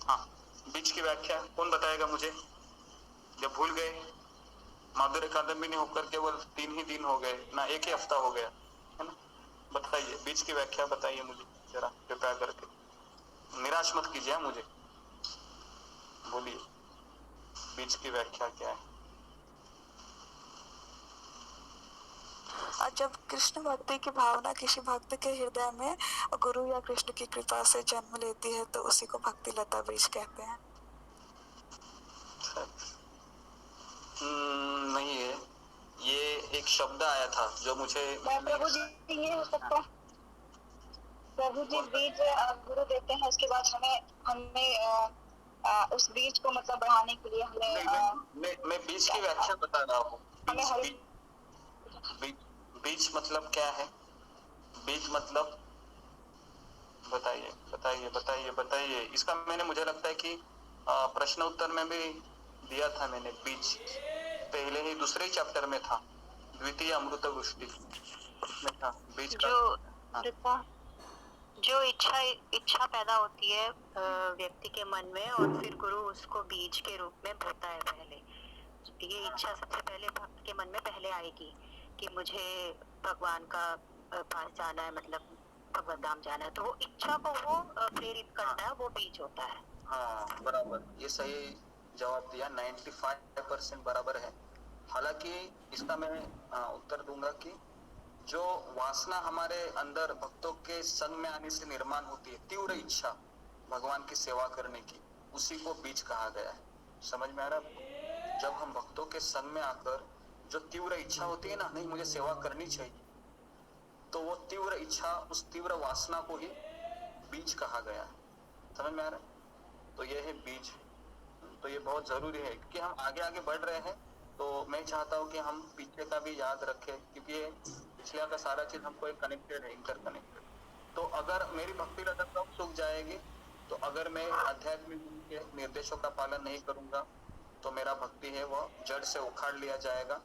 हाँ, बीज की व्याख्या कौन बताएगा मुझे? जब भूल गए, माधुर्य कादम्बिनी होकर केवल 3 ही दिन हो गए ना, 1 ही हफ्ता हो गया है ना, बताइए बीज की व्याख्या बताइए मुझे जरा कृपया करके, निराश मत कीजिए मुझे, बोलिए बीज की व्याख्या क्या है? और जब कृष्ण भक्ति की भावना किसी भक्त के हृदय में गुरु या कृष्ण की कृपा से जन्म लेती है, तो उसी को भक्ति लता बीज कहते हैं। नहीं है, ये एक शब्द आया था जो मुझे प्रभु जी ये हो सकता है, प्रभु जी बीज गुरु देते हैं, उसके बाद हमें उस बीज को मतलब बढ़ाने के लिए हमें मैं बीज की व्याख्या बता रहा हूँ। बीज मतलब क्या है? बीज मतलब बताइए बताइए बताइए बताइए। इसका मैंने, मुझे लगता है कि प्रश्न उत्तर में भी दिया था मैंने। बीज पहले ही दूसरे चैप्टर में था, द्वितीय अमृत वृष्टि में था बीज का। जो इच्छा पैदा होती है व्यक्ति के मन में, और फिर गुरु उसको बीज के रूप में बोता है पहले, ये इच्छा सबसे पहले भक्त के मन में पहले आएगी कि मुझे भगवान का पास जाना है, मतलब भगवत धाम जाना है, तो वो इच्छा को वो प्रेरित करता है, वो बीज होता है। हाँ बराबर, ये सही जवाब दिया, 95% बराबर है। हालांकि इसका मैं उत्तर दूंगा कि जो वासना हमारे अंदर भक्तों के संग में आने से निर्माण होती है, तीव्र इच्छा भगवान की सेवा करने की, उसी को बीज कहा गया है। समझ में आ रहा है? जब हम भक्तों के संग में आकर जो तीव्र इच्छा होती है ना, नहीं मुझे सेवा करनी चाहिए, तो वो तीव्र इच्छा, उस तीव्र वासना को ही बीज कहा गया है। समझ में आ रहा है? तो ये है बीज। तो ये बहुत जरूरी है क्योंकि हम आगे आगे बढ़ रहे हैं, तो मैं चाहता हूँ कि हम पीछे का भी याद रखें, क्योंकि ये पिछले का सारा चीज हमको एक कनेक्टेड है, इंटरकनेक्टेड। तो अगर मेरी भक्ति लता कब सूख जाएगी, तो अगर मैं आध्यात्मिक के निर्देशों का पालन नहीं करूंगा, तो मेरा भक्ति है वह जड़ से उखाड़ लिया जाएगा,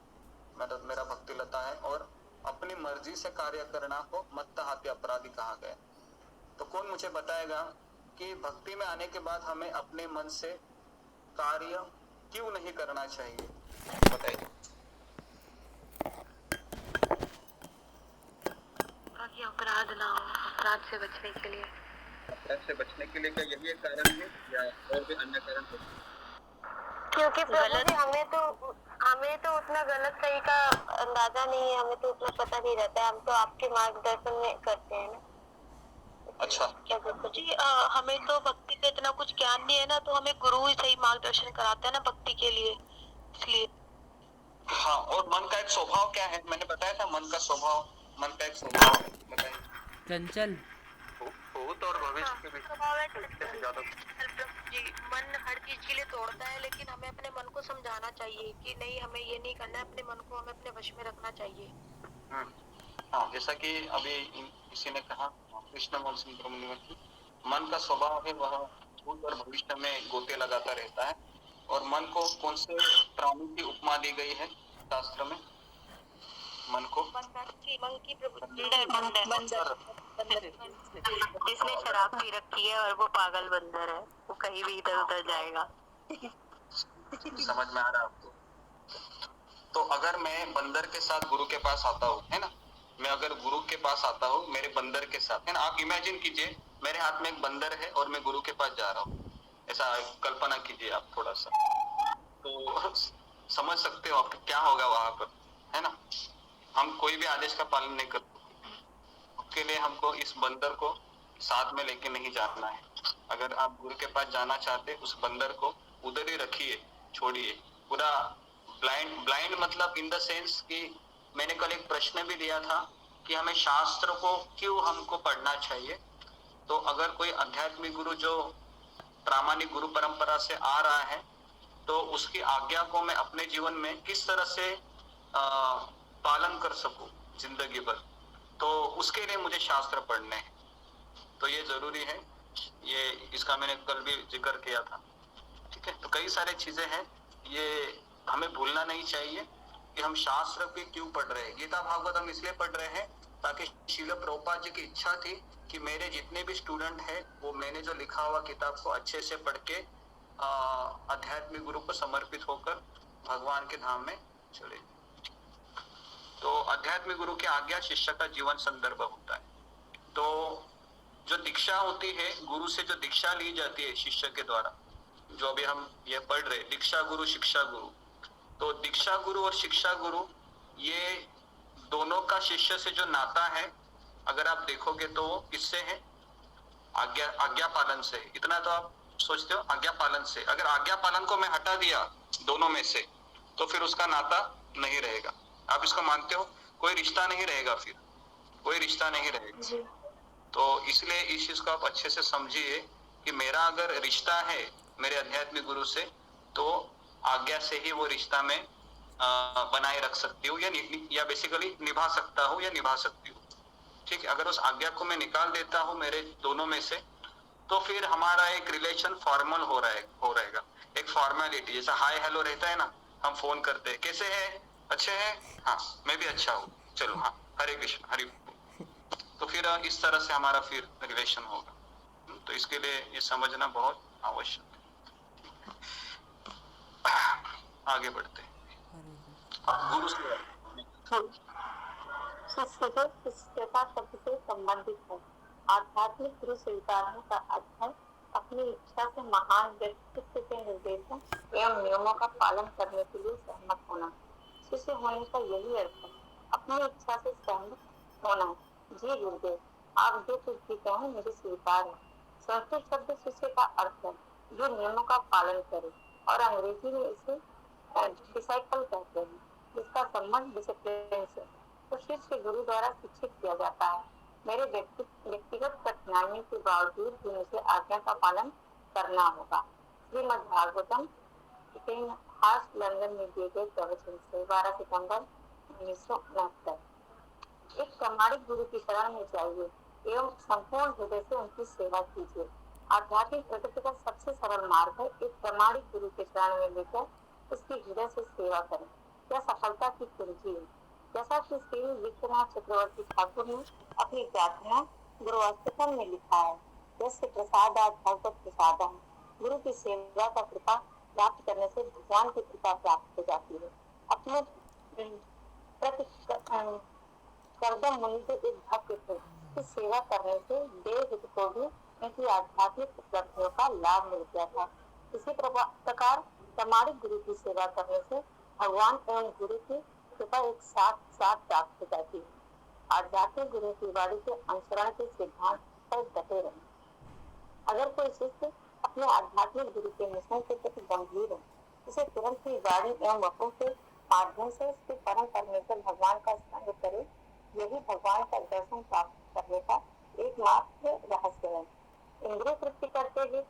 मेरा भक्ति लता है। और अपनी मर्जी से कार्य करना को मत्त हाथी अपराधी कहा गया। तो कौन मुझे बताएगा कि भक्ति में आने के बाद हमें अपने मन से कार्य क्यों नहीं करना चाहिए? बताइए। ताकि अपराध ना हो, अपराध से बचने के लिए। अपराध से बचने के लिए क्या यही एक कारण है या और भी अन्य कारण है? क्योंकि प्रभु जी हमें तो उतना गलत सही का अंदाजा नहीं है, हमें तो उतना पता नहीं रहता है, हम तो आपके मार्गदर्शन में करते हैं ना। अच्छा जी, हमें तो भक्ति का इतना कुछ ज्ञान नहीं है ना, तो हमें गुरु ही सही मार्गदर्शन कराते हैं ना भक्ति के लिए, इसलिए। हाँ, और मन का एक स्वभाव क्या है? मैंने बताया था मन का स्वभाव, मन का एक स्वभाव है, बताइए। चंचल। भूत और भविष्य के बीच ज्यादा जी, मन हर चीज के लिए तोड़ता है, लेकिन हमें अपने मन को समझाना चाहिए कि नहीं, हमें ये नहीं करना है, अपने मन को हमें अपने वश में रखना चाहिए। हाँ, जैसा कि अभी किसी ने कहा, कृष्ण मोहन सिंह ब्रह्मनिवासी, मन का स्वभाव है वह भूत और भविष्य में गोते लगाता रहता है। और मन को कौन से प्राणी की उपमा दी गई है शास्त्र में? मन को जिसने शराब पी रखी है और वो पागल बंदर है, वो कहीं भी इधर उधर जाएगा। समझ में आ रहा है आपको? तो अगर मैं बंदर के साथ गुरु के पास आता हूँ, है ना, मैं अगर गुरु के पास आता हूँ मेरे बंदर के साथ, है ना, आप इमेजिन कीजिए मेरे हाथ में एक बंदर है और मैं गुरु के पास जा रहा हूँ, ऐसा कल्पना कीजिए आप थोड़ा सा, तो समझ सकते हो आप क्या होगा वहां पर, है ना। हम कोई भी आदेश का पालन नहीं करते, उसके लिए हमको इस बंदर को साथ में लेके नहीं जाना है। अगर आप गुरु के पास जाना चाहते, उस बंदर को उधर ही रखिए, छोड़िए। पूरा ब्लाइंड मतलब इन द सेंस कि मैंने कल एक प्रश्न भी दिया था कि हमें शास्त्र को क्यों हमको पढ़ना चाहिए। तो अगर कोई आध्यात्मिक गुरु जो प्रामाणिक गुरु परंपरा से आ रहा है, तो उसकी आज्ञा को मैं अपने जीवन में किस तरह से पालन कर सकूं जिंदगी भर, तो उसके लिए मुझे शास्त्र पढ़ने हैं। तो ये जरूरी है, ये इसका मैंने कल भी जिक्र किया था। ठीक है, तो कई सारे चीजें हैं, ये हमें भूलना नहीं चाहिए कि हम शास्त्र भी क्यों पढ़ रहे हैं। गीता भागवत हम इसलिए पढ़ रहे हैं ताकि श्रील प्रभुपाद जी की इच्छा थी कि मेरे जितने भी स्टूडेंट हैं वो मैंने जो लिखा हुआ किताब को अच्छे से पढ़ के आध्यात्मिक गुरु को समर्पित होकर भगवान के धाम में चले। तो आध्यात्मिक गुरु की आज्ञा शिष्य का जीवन संदर्भ होता है। तो जो दीक्षा होती है, गुरु से जो दीक्षा ली जाती है शिष्य के द्वारा, जो अभी हम ये पढ़ रहे, दीक्षा गुरु शिक्षा गुरु, तो दीक्षा गुरु और शिक्षा गुरु ये दोनों का शिष्य से जो नाता है, अगर आप देखोगे तो किससे है? आज्ञा पालन से। इतना तो आप सोचते हो, आज्ञा पालन से। अगर आज्ञा पालन को मैं हटा दिया दोनों में से, तो फिर उसका नाता नहीं रहेगा। आप इसको मानते हो? कोई रिश्ता नहीं रहेगा, फिर कोई रिश्ता नहीं रहेगा। तो इसलिए इस चीज को आप अच्छे से समझिए कि मेरा अगर रिश्ता है मेरे आध्यात्मिक गुरु से, तो आज्ञा से ही वो रिश्ता में बनाए रख सकती हूँ या बेसिकली निभा सकता हूँ या निभा सकती हूँ। ठीक है, अगर उस आज्ञा को मैं निकाल देता हूँ मेरे दोनों में से, तो फिर हमारा एक रिलेशन फॉर्मल हो रहेगा, एक फॉर्मेलिटी, जैसा हाय हेलो रहता है ना, हम फोन करते हैं, कैसे हैं, अच्छे हैं, हाँ मैं भी अच्छा हूँ, चलो हाँ हरे कृष्ण हरि। तो फिर इस तरह से हमारा फिर रिलेशन होगा। तो इसके लिए ये समझना बहुत आवश्यक है। आगे बढ़ते हैं। गुरु से शिष्यता शब्द से संबंधित है। आध्यात्मिक गुरु स्वीकारने का अर्थ है अपनी इच्छा से महान व्यक्तित्व के निर्देशों एवं नियमों का पालन करने के लिए सहमत होना। शिष्य होने का यही अर्थ है, अपनी इच्छा से सहमत होना। जी गुरुदेव, आप जो कुछ भी कहें मुझे स्वीकार है। संस्कृत शब्द शिष्य का अर्थ है जो नियमों का पालन करे, और अंग्रेजी में इसे डिसाइपल कहते हैं, जिसका संबंध डिसिप्लिन से। तो शिष्य गुरु द्वारा शिक्षित किया जाता है। मेरे व्यक्तिगत कठिनाइयों के बावजूद भी मुझे आज्ञा का पालन करना होगा। श्रीमद् भागवतम हास लंदन में दिए गए प्रवचन से 12 सितंबर 1969। एक प्रामाणिक गुरु की शरण में जाइए एवं संपूर्ण हृदय से उनकी सेवा कीजिए। आध्यात्मिक प्रगति का सबसे सरल मार्ग है एक प्रामाणिक गुरु के शरण में लेकर उसकी हृदय से सेवा करें। यह सफलता की कुंजी है। जैसा कि श्री विश्वनाथ चक्रवर्ती ठाकुर ने अपनी प्रार्थना गुरुअष्टकम में लिखा है, जैसे प्रसादात् भगवत् प्रसादः, गुरु की सेवा का कृपा प्राप्त करने से भगवान की कृपा प्राप्त हो जाती है। अपने करदम मुनि के एक भक्त थे, की सेवा करने से देवहित को भी उनकी आध्यात्मिक उपलब्धियों का लाभ मिल गया था। इसी प्रकार प्रामाणिक गुरु की सेवा करने से भगवान एवं गुरु की कृपा एक साथ प्राप्त हो जाती है। आध्यात्मिक गुरु की वाणी के अनुसरण के सिद्धांत पर डटे रहें। अगर कोई शिष्य अपने आध्यात्मिक गुरु के मिशन के प्रति गंभीर है, उसे तुरंत ही वाणी एवं वपों के माध्यम से उसके परम परमेश्वर भगवान का स्मरण करे। यही भगवान का दर्शन प्राप्त करने का एकमात्र रहस्य है। इंद्रिय तृप्ति करते हुए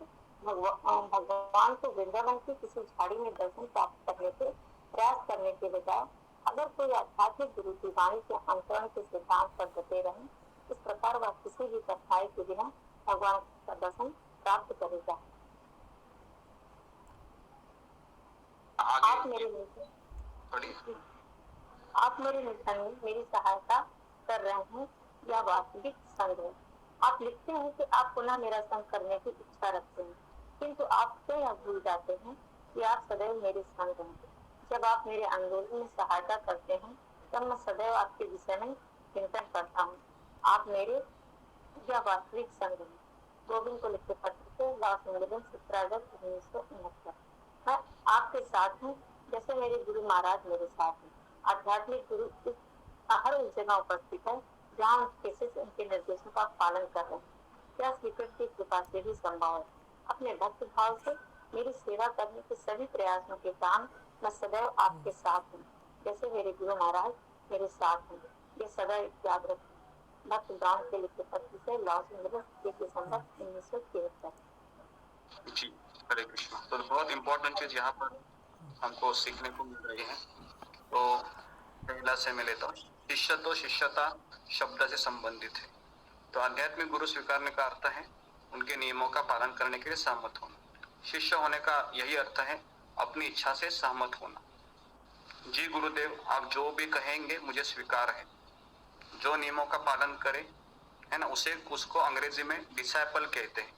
भगवान को वृंदावन की किसी झाड़ी में दर्शन प्राप्त करने के प्रयास करने के बजाय अगर कोई आध्यात्मिक गुरु की वाणी के अनुसरण के सिद्धांत पर डटे रहे, इस प्रकार वह किसी भी कठिनाई के बिना भगवान का दर्शन प्राप्त करेगा। आप मेरे मिशन में मेरी सहायता कर रहे हैं, यह वास्तविक संग है। आप लिखते हैं कि आप पुनः मेरा संग करने की इच्छा रखते हैं, किंतु आप क्यों यह भूल जाते हैं कि आप सदैव मेरे संग हैं। जब आप मेरे आंदोलन में सहायता करते हैं, तब मैं सदैव आपके विषय में चिंतन करता हूँ। आप मेरे यह वास्तविक संग हैं। गोविंद को लिखे पत्र से लॉस एंजलिस 17 अगस्त 1969। मैं आपके साथ हूँ जैसे मेरे गुरु महाराज मेरे साथ हैं। आध्यात्मिक गुरु हर उस जगह उपस्थित है जहाँ उनके शिष्य उनके निर्देशों का पालन कर रहे हैं। यह श्री कृष्ण की कृपा से भी संभव है। अपने भक्त भाव से मेरी सेवा करने के सभी प्रयासों के कारण मैं सदैव आपके साथ हूँ, जैसे मेरे गुरु महाराज मेरे साथ हैं। ये सदैव याद रखें। भक्त ब्राह्मण के लिखे पत्र से लॉस एंजलिस दिसंबर 1973। जी हरे कृष्णा। तो बहुत इम्पोर्टेंट चीज यहाँ पर हमको सीखने को मिल रही है। तो पहला से मैं लेता हूँ, शिष्य तो शिष्यता शब्द से संबंधित है। तो आध्यात्मिक गुरु स्वीकारने का अर्थ है उनके नियमों का पालन करने के लिए सहमत होना। शिष्य होने का यही अर्थ है अपनी इच्छा से सहमत होना। जी गुरुदेव, आप जो भी कहेंगे मुझे स्वीकार है। जो नियमों का पालन करे है ना, उसको अंग्रेजी में डिसाइपल कहते हैं।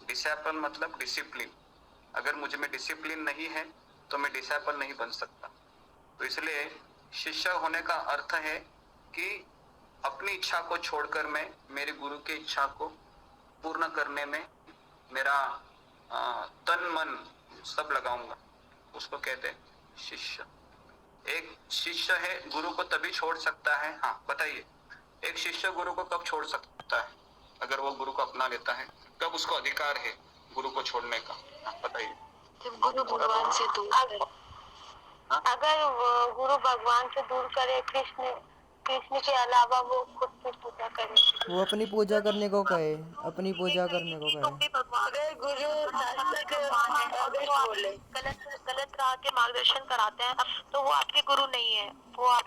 डिसाइपल मतलब डिसिप्लिन। अगर मुझ में डिसिप्लिन नहीं है तो मैं डिसाइपल नहीं बन सकता। तो इसलिए शिष्य होने का अर्थ है कि अपनी इच्छा को छोड़कर मैं मेरे गुरु की इच्छा को पूर्ण करने में मेरा तन मन सब लगाऊंगा। उसको कहते हैं शिष्य। एक शिष्य है गुरु को तभी छोड़ सकता है। हाँ बताइए, एक शिष्य गुरु को कब छोड़ सकता है? अगर वो गुरु को अपना लेता है, कब उसको अधिकार है गुरु को छोड़ने का? हाँ बताइए। जब गुरु भगवान से दूर करे। अगर गुरु भगवान से दूर करे, कृष्ण के अलावा वो खुद की पूजा करे, वो अपनी पूजा करने को कहे, अपनी पूजा करने को कहे। अगर गुरु गलत राह के मार्गदर्शन कराते हैं तो वो आपके गुरु नहीं है। वो आप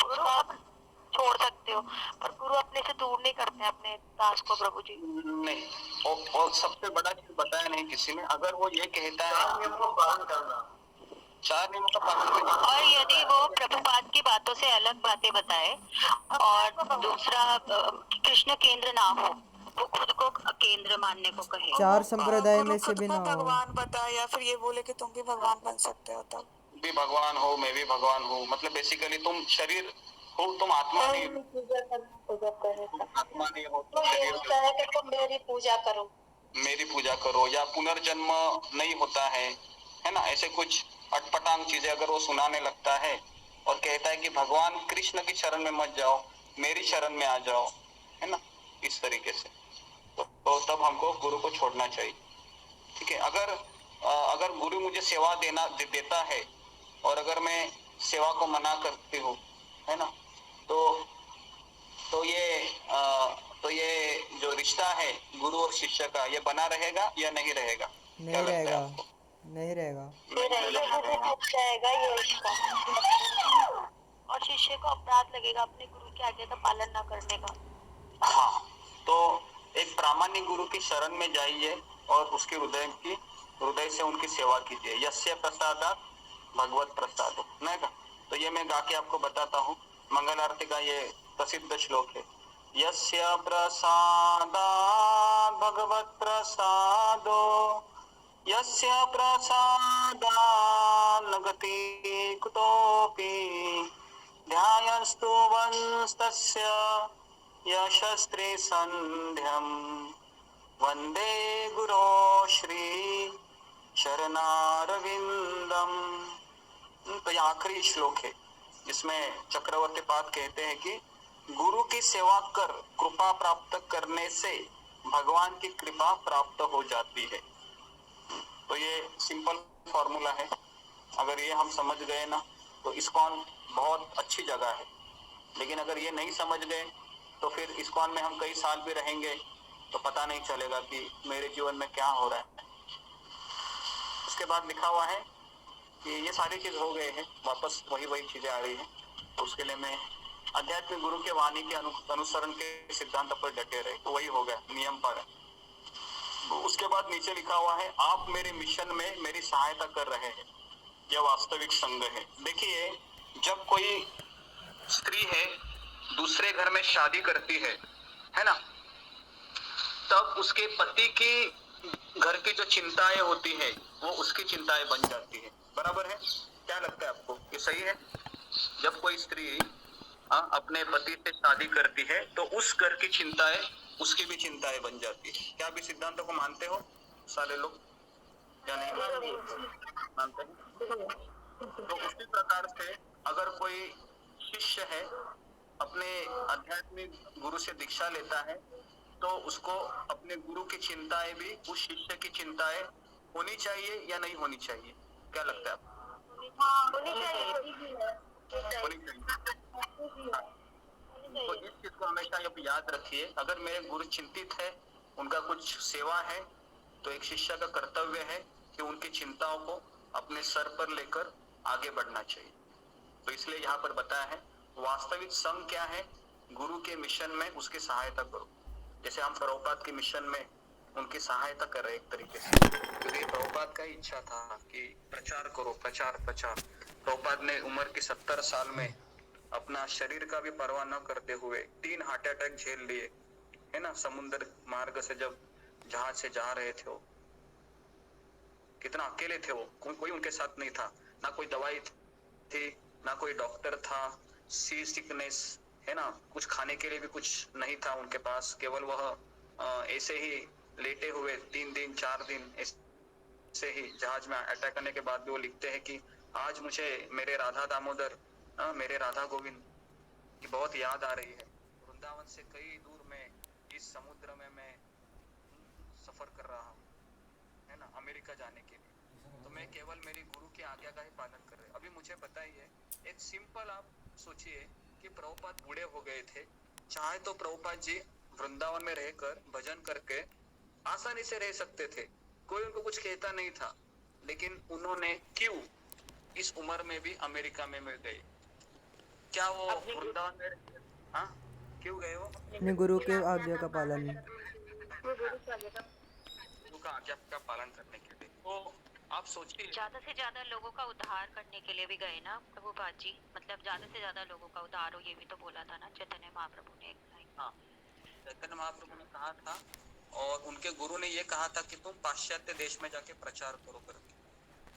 उसका छोड़ सकते हो, पर गुरु अपने से दूर नहीं करते अपने दास को। प्रभु जी नहीं, और सबसे बड़ा चीज बताया नहीं किसी ने। अगर वो ये कहता है 4 नियमों का पालन करना, और यदि वो प्रभुपाद की बातों से अलग बातें बताए और दूसरा कृष्ण केंद्र ना हो, वो खुद को केंद्र मानने को कहे, 4 संप्रदाय में से भी ना हो, भगवान बताए या फिर ये बोले कि तुम भी भगवान बन सकते हो, तब भी भगवान हो, मैं भी भगवान हूँ, मतलब बेसिकली तुम शरीर हो, तुम आत्मा नहीं हो, तुम आत्मा नहीं हो, तुम शरीर हो। है कि तुम मेरी पूजा करो, मेरी पूजा करो, या पुनर्जन्म नहीं होता है ना, ऐसे कुछ अटपटांग चीजें अगर वो सुनाने लगता है और कहता है कि भगवान कृष्ण की शरण में मत जाओ, मेरी शरण में आ जाओ, है ना, इस तरीके से, तो तब हमको गुरु को छोड़ना चाहिए। ठीक है, अगर गुरु मुझे सेवा देता है और अगर मैं सेवा को मना करती हूँ, है ना, तो तो ये जो रिश्ता है गुरु और शिष्य का, ये बना रहेगा या नहीं रहेगा? क्या नहीं लगता है रहेगा, आपको? नहीं रहेगा। जाएगा ये उसका, और शिष्य को अपराध लगेगा अपने गुरु की आज्ञा का पालन न करने का। हाँ, तो एक प्रामाणिक गुरु की शरण में जाइए और उसके हृदय से उनकी सेवा कीजिए। यस्य प्रसादात् भगवत प्रसादो, नहीं का? तो ये मैं गा के आपको बताता हूँ। मंगल आरती का ये प्रसिद्ध श्लोक है। यस्य प्रसादात् भगवत प्रसादो, यस्य प्रसादात् न गतिः कुतोऽपि, ध्यायस्तु वंस्तस्य यशस्त्रे संध्यम, वंदे गुरो श्री शरणारविंदम। तो ये आखिरी श्लोक है जिसमें चक्रवर्ती पाद कहते हैं कि गुरु की सेवा कर कृपा प्राप्त करने से भगवान की कृपा प्राप्त हो जाती है। तो ये सिंपल फॉर्मूला है, अगर ये हम समझ गए ना तो इस्कॉन बहुत अच्छी जगह है। लेकिन अगर ये नहीं समझ गए तो फिर इस्कॉन में हम कई साल भी रहेंगे तो पता नहीं चलेगा कि मेरे जीवन में क्या हो रहा है। उसके बाद लिखा हुआ है कि ये सारी चीज हो गए हैं, वापस वही चीजें आ रही हैं, तो उसके लिए मैं आध्यात्मिक गुरु के वाणी के अनुसरण के सिद्धांत पर डटे रहे, तो वही हो गया, नियम पर है। तो उसके बाद नीचे लिखा हुआ है, आप मेरे मिशन में मेरी सहायता कर रहे हैं, यह वास्तविक संग है। देखिए, जब कोई स्त्री है दूसरे घर में शादी करती है ना, तब उसके पति की घर की जो चिंताएं होती है वो उसकी चिंताएं बन जाती है। बराबर है? क्या लगता है आपको, ये सही है? जब कोई स्त्री अपने पति से शादी करती है तो उस घर की चिंताएं उसकी भी चिंताएं बन जाती है। क्या भी सिद्धांतों को मानते हो सारे लोग या नहीं मानते हैं? तो उसी प्रकार से अगर कोई शिष्य है अपने आध्यात्मिक गुरु से दीक्षा लेता है तो उसको अपने गुरु की चिंताएं भी उस शिष्य की चिंताएं होनी चाहिए या नहीं होनी चाहिए? क्या लगता है आपको? होनी चाहिए। होनी चाहिए। तो इस चीज को हमेशा याद रखिए, अगर मेरे गुरु चिंतित है, उनका कुछ सेवा है, तो एक शिष्य का कर्तव्य है कि उनकी चिंताओं को अपने सर पर लेकर आगे बढ़ना चाहिए। तो इसलिए यहाँ पर बताया है वास्तविक संग क्या है, गुरु के मिशन में उसकी सहायता करो। जैसे हम प्रभुपाद के मिशन में उनकी सहायता कर रहे एक तरीके से, क्योंकि प्रभुपाद का इच्छा था कि प्रचार करो, प्रचार। प्रभुपाद ने उम्र की 70 साल में अपना शरीर का भी परवाह न करते हुए 3 हार्ट अटैक झेल लिए, है ना, समुद्र मार्ग से जब जहाज से जा रहे थे, वो कितना अकेले थे, वो कोई उनके साथ नहीं था, ना कोई दवाई थी, ना कोई डॉक्टर था, सी सिकनेस, है ना, कुछ खाने के लिए भी कुछ नहीं था उनके पास, केवल वह ऐसे ही लेटे हुए 3 दिन 4 दिन ऐसे ही जहाज में अटैक करने के बाद भी वो लिखते हैं कि आज मुझे मेरे राधा दामोदर, मेरे राधा गोविंद की बहुत याद आ रही है। वृंदावन से कई दूर में इस समुद्र में मैं सफर कर रहा हूँ, है ना, अमेरिका जाने के लिए, तो मैं केवल मेरी गुरु की आज्ञा का ही पालन कर रहे। अभी मुझे बताइए, एक सिंपल आप सोचिए कि प्रभुपाद बूढ़े हो गए थे, चाहे तो प्रभुपाद जी वृंदावन में रहकर भजन करके आसानी से रह सकते थे, कोई उनको कुछ कहता नहीं था, लेकिन उन्होंने क्यों इस उम्र में भी अमेरिका में मिल गए? क्या वो वृंदावन में क्यों गए? वो अपने गुरु के आज्ञा का पालन, गुरु का आज्ञा का पालन करने के लिए। तो आप सोचिए, ज्यादा से ज्यादा लोगों का उद्धार करने के लिए भी गए ना प्रभुपाद जी, मतलब ज्यादा से ज्यादा लोगों का उद्धार हो, ये भी तो बोला था ना चैतन्य महाप्रभु ने एक लाइन। हाँ, चैतन्य महाप्रभु ने कहा था और उनके गुरु ने ये कहा था कि तुम पाश्चात्य देश में जाके प्रचार करो करके।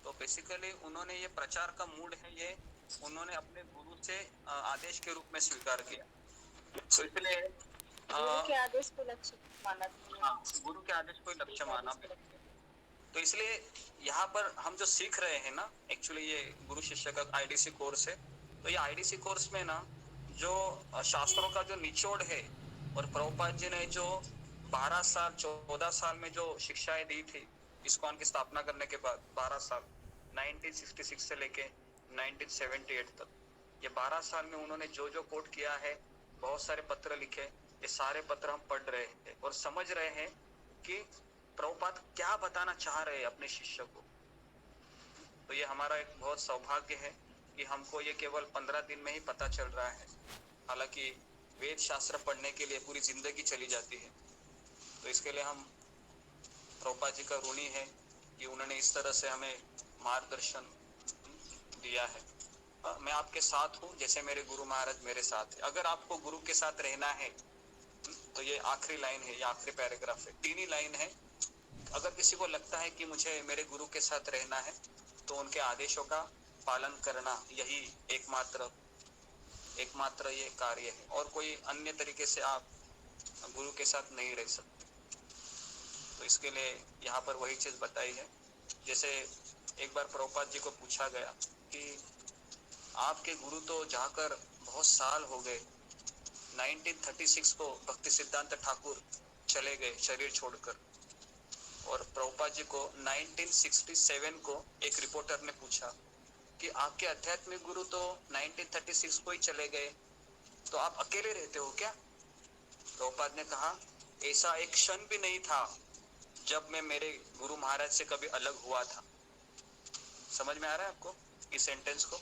तो बेसिकली उन्होंने ये प्रचार का मूड है, ये उन्होंने अपने गुरु से आदेश के रूप में स्वीकार किया। तो इसलिए गुरु के आदेश को लक्ष्य माना। गुरु के आदेश को लक्ष्य माना। तो इसलिए यहाँ पर हम जो सीख रहे हैं ना, एक्चुअली ये गुरु शिष्य का आईडीसी कोर्स है। तो ये आईडीसी कोर्स में ना जो शास्त्रों का जो निचोड़ है, और प्रभुपाद जी ने जो 12 साल 14 साल में जो शिक्षाएं दी थी इस्कॉन की स्थापना करने के बाद, 12 साल 1966 से लेके 1978 तक, ये 12 साल में उन्होंने जो जो कोट किया है, बहुत सारे पत्र लिखे, ये सारे पत्र हम पढ़ रहे हैं और समझ रहे हैं कि प्रभुपाद क्या बताना चाह रहे हैं अपने शिष्य को। तो ये हमारा एक बहुत सौभाग्य है कि हमको ये केवल 15 दिन में ही पता चल रहा है, हालांकि वेद शास्त्र पढ़ने के लिए पूरी जिंदगी चली जाती है। तो इसके लिए हम प्रभुपाद जी का ऋणी है कि उन्होंने इस तरह से हमें मार्गदर्शन दिया है। मैं आपके साथ हूँ जैसे मेरे गुरु महाराज मेरे साथ है। अगर आपको गुरु के साथ रहना है तो ये आखिरी लाइन है, ये आखिरी पैराग्राफ है, 3 ही लाइन है। अगर किसी को लगता है कि मुझे मेरे गुरु के साथ रहना है तो उनके आदेशों का पालन करना, यही एकमात्र ये कार्य है, और कोई अन्य तरीके से आप गुरु के साथ नहीं रह सकते। तो इसके लिए यहाँ पर वही चीज बताई है। जैसे एक बार प्रभुपाद जी को पूछा गया कि आपके गुरु तो जाकर बहुत साल हो गए, 1936 को भक्ति सिद्धांत ठाकुर चले गए शरीर छोड़कर, और प्रभुपाद जी को 1967 को एक रिपोर्टर ने पूछा कि आपके आध्यात्मिक गुरु तो 1936 को ही चले गए, तो आप अकेले रहते हो क्या? प्रभुपाद ने कहा, ऐसा एक क्षण भी नहीं था जब मैं मेरे गुरु महाराज से कभी अलग हुआ था। समझ में आ रहा है आपको इस सेंटेंस को?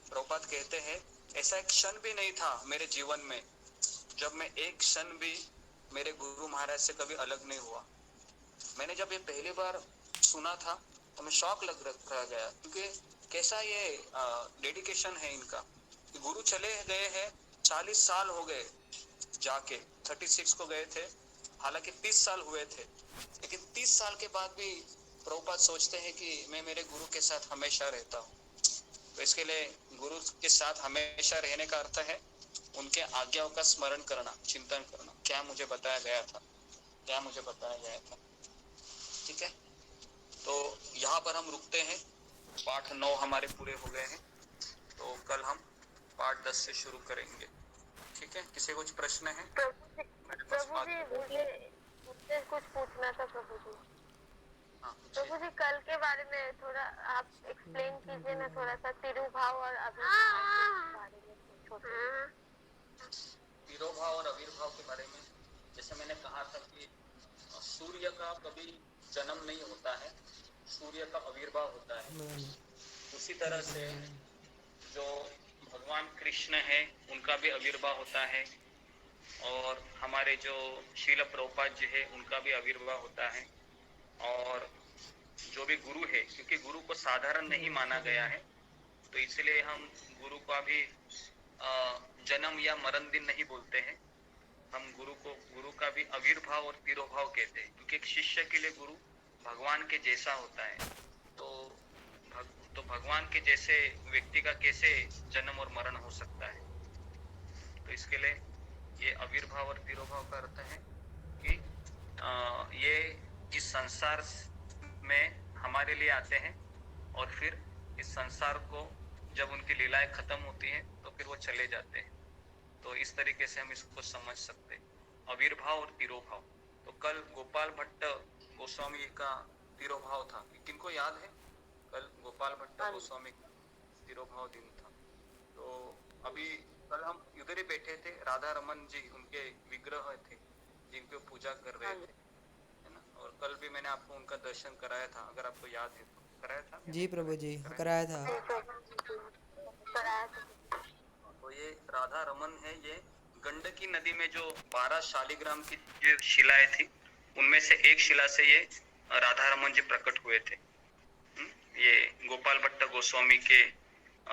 प्रभुपाद कहते हैं ऐसा एक क्षण भी नहीं था मेरे जीवन में जब मैं एक क्षण भी मेरे गुरु महाराज से कभी अलग नहीं हुआ। मैंने जब ये पहली बार सुना था तो मैं शॉक लग रह गया, क्योंकि कैसा ये डेडिकेशन है इनका। गुरु चले गए हैं, 40 साल हो गए जाके, 36 को गए थे, हालांकि 30 साल हुए थे, लेकिन 30 साल के बाद भी प्रभुपाद सोचते हैं कि मैं मेरे गुरु के साथ हमेशा रहता हूँ। तो इसके लिए गुरु के साथ हमेशा रहने का अर्थ है उनके आज्ञाओं का स्मरण करना, चिंतन करना, क्या मुझे बताया गया था, क्या मुझे बताया गया था। ठीक है, तो यहाँ पर हम रुकते हैं। पाठ 9 हमारे पूरे हो गए हैं, तो कल हम पाठ 10 से शुरू करेंगे। ठीक है, किसी कुछ प्रश्न है? प्रभु जी मुझे कुछ पूछना था प्रभु जी। प्रभु जी कल के बारे में थोड़ा आप एक्सप्लेन कीजिए ना, थोड़ा सा तिरुभाव और आविर्भाव के बारे में। तिरुभाव और आविर्भाव के बारे में जैसे मैंने कहा था कि सूर्य का कभी जन्म नहीं होता है, सूर्य का आविर्भाव होता है। उसी तरह से जो भगवान कृष्ण है उनका भी आविर्भाव होता है, और हमारे जो शील प्रभुपाद जी है उनका भी आविर्भाव होता है, और जो भी गुरु है, क्योंकि गुरु को साधारण नहीं माना गया है तो इसलिए हम गुरु का भी जन्म या मरण दिन नहीं बोलते हैं। हम गुरु का भी आविर्भाव और तिरोभाव कहते हैं, क्योंकि एक शिष्य के लिए गुरु भगवान के जैसा होता है। तो भगवान के जैसे व्यक्ति का कैसे जन्म और मरण हो सकता है? तो इसके लिए ये आविर्भाव और तिरोभाव का अर्थ है कि ये इस संसार में हमारे लिए आते हैं, और फिर इस संसार को जब उनकी लीलाएं खत्म होती हैं तो फिर वो चले जाते हैं। तो इस तरीके से हम इसको समझ सकते हैं, आविर्भाव और तिरोभाव। तो कल गोपाल भट्ट गोस्वामी का तिरोभाव था, किनको याद है? कल गोपाल भट्ट गोस्वामी का तिरोभाव दिन था। तो अभी कल हम इधर ही बैठे थे, राधा रमन जी उनके विग्रह थे जिनकी पूजा कर रहे थे, है ना। और कल भी मैंने आपको उनका दर्शन कराया था, अगर आपको याद है तो। कराया था? जी प्रभु जी, कराया था। तो ये राधा रमन है, ये गंडकी नदी में जो 12 शालिग्राम की जो शिलाएं थी उनमें से एक शिला से ये राधा रमन जी प्रकट हुए थे। ये गोपाल भट्ट गोस्वामी के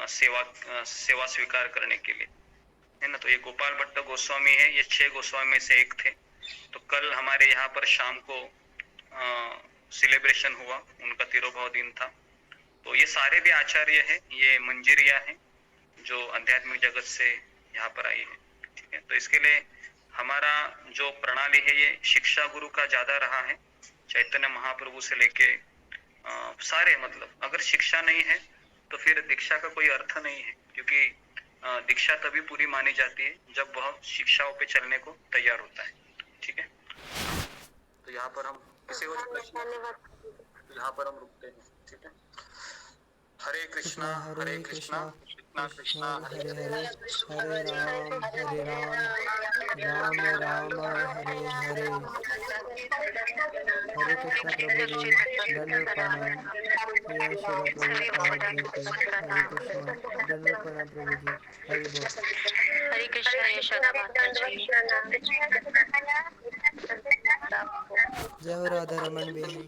सेवा स्वीकार करने के लिए, है ना। तो ये गोपाल भट्ट गोस्वामी है, ये 6 गोस्वामी में से एक थे। तो कल हमारे यहाँ पर शाम को सेलिब्रेशन हुआ, उनका तिरोभाव दिन था। तो ये सारे भी आचार्य हैं, ये मंजिरिया हैं जो आध्यात्मिक जगत से यहाँ पर आई है, ठीक है। तो इसके लिए हमारा जो प्रणाली है ये शिक्षा गुरु का ज्यादा रहा है, चैतन्य महाप्रभु से लेके सारे, मतलब अगर शिक्षा नहीं है तो फिर दीक्षा का कोई अर्थ नहीं है, क्योंकि दीक्षा तभी पूरी मानी जाती है जब वह शिक्षाओं पे चलने को तैयार होता है, ठीक है। तो यहाँ पर हम किसी और प्रश्न, तो यहाँ पर हम रुकते हैं, ठीक है। हरे कृष्णा कृष्णा कृष्णा हरे हरे, हरे राम राम राम हरे हरे। हरे कृष्णा प्रभु जी, दंडवत प्रणाम। जय श्री प्रभुपाद जी की। हरे कृष्णा, दंडवत प्रणाम प्रभु जी। हरि बोल। हरे कृष्णा यशोदा माता जी। जय हो राधा रमन बेनी।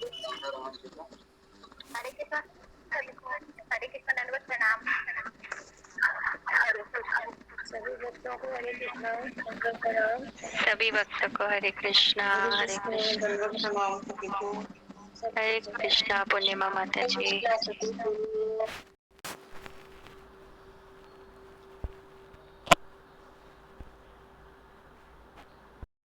हरे कृष्णा दंडवत प्रणाम। सभी भक्तों को हरे कृष्णा प्रणाम। सभी भक्तों को हरे कृष्णा हरे कृष्णा। पूर्णिमा माता जी।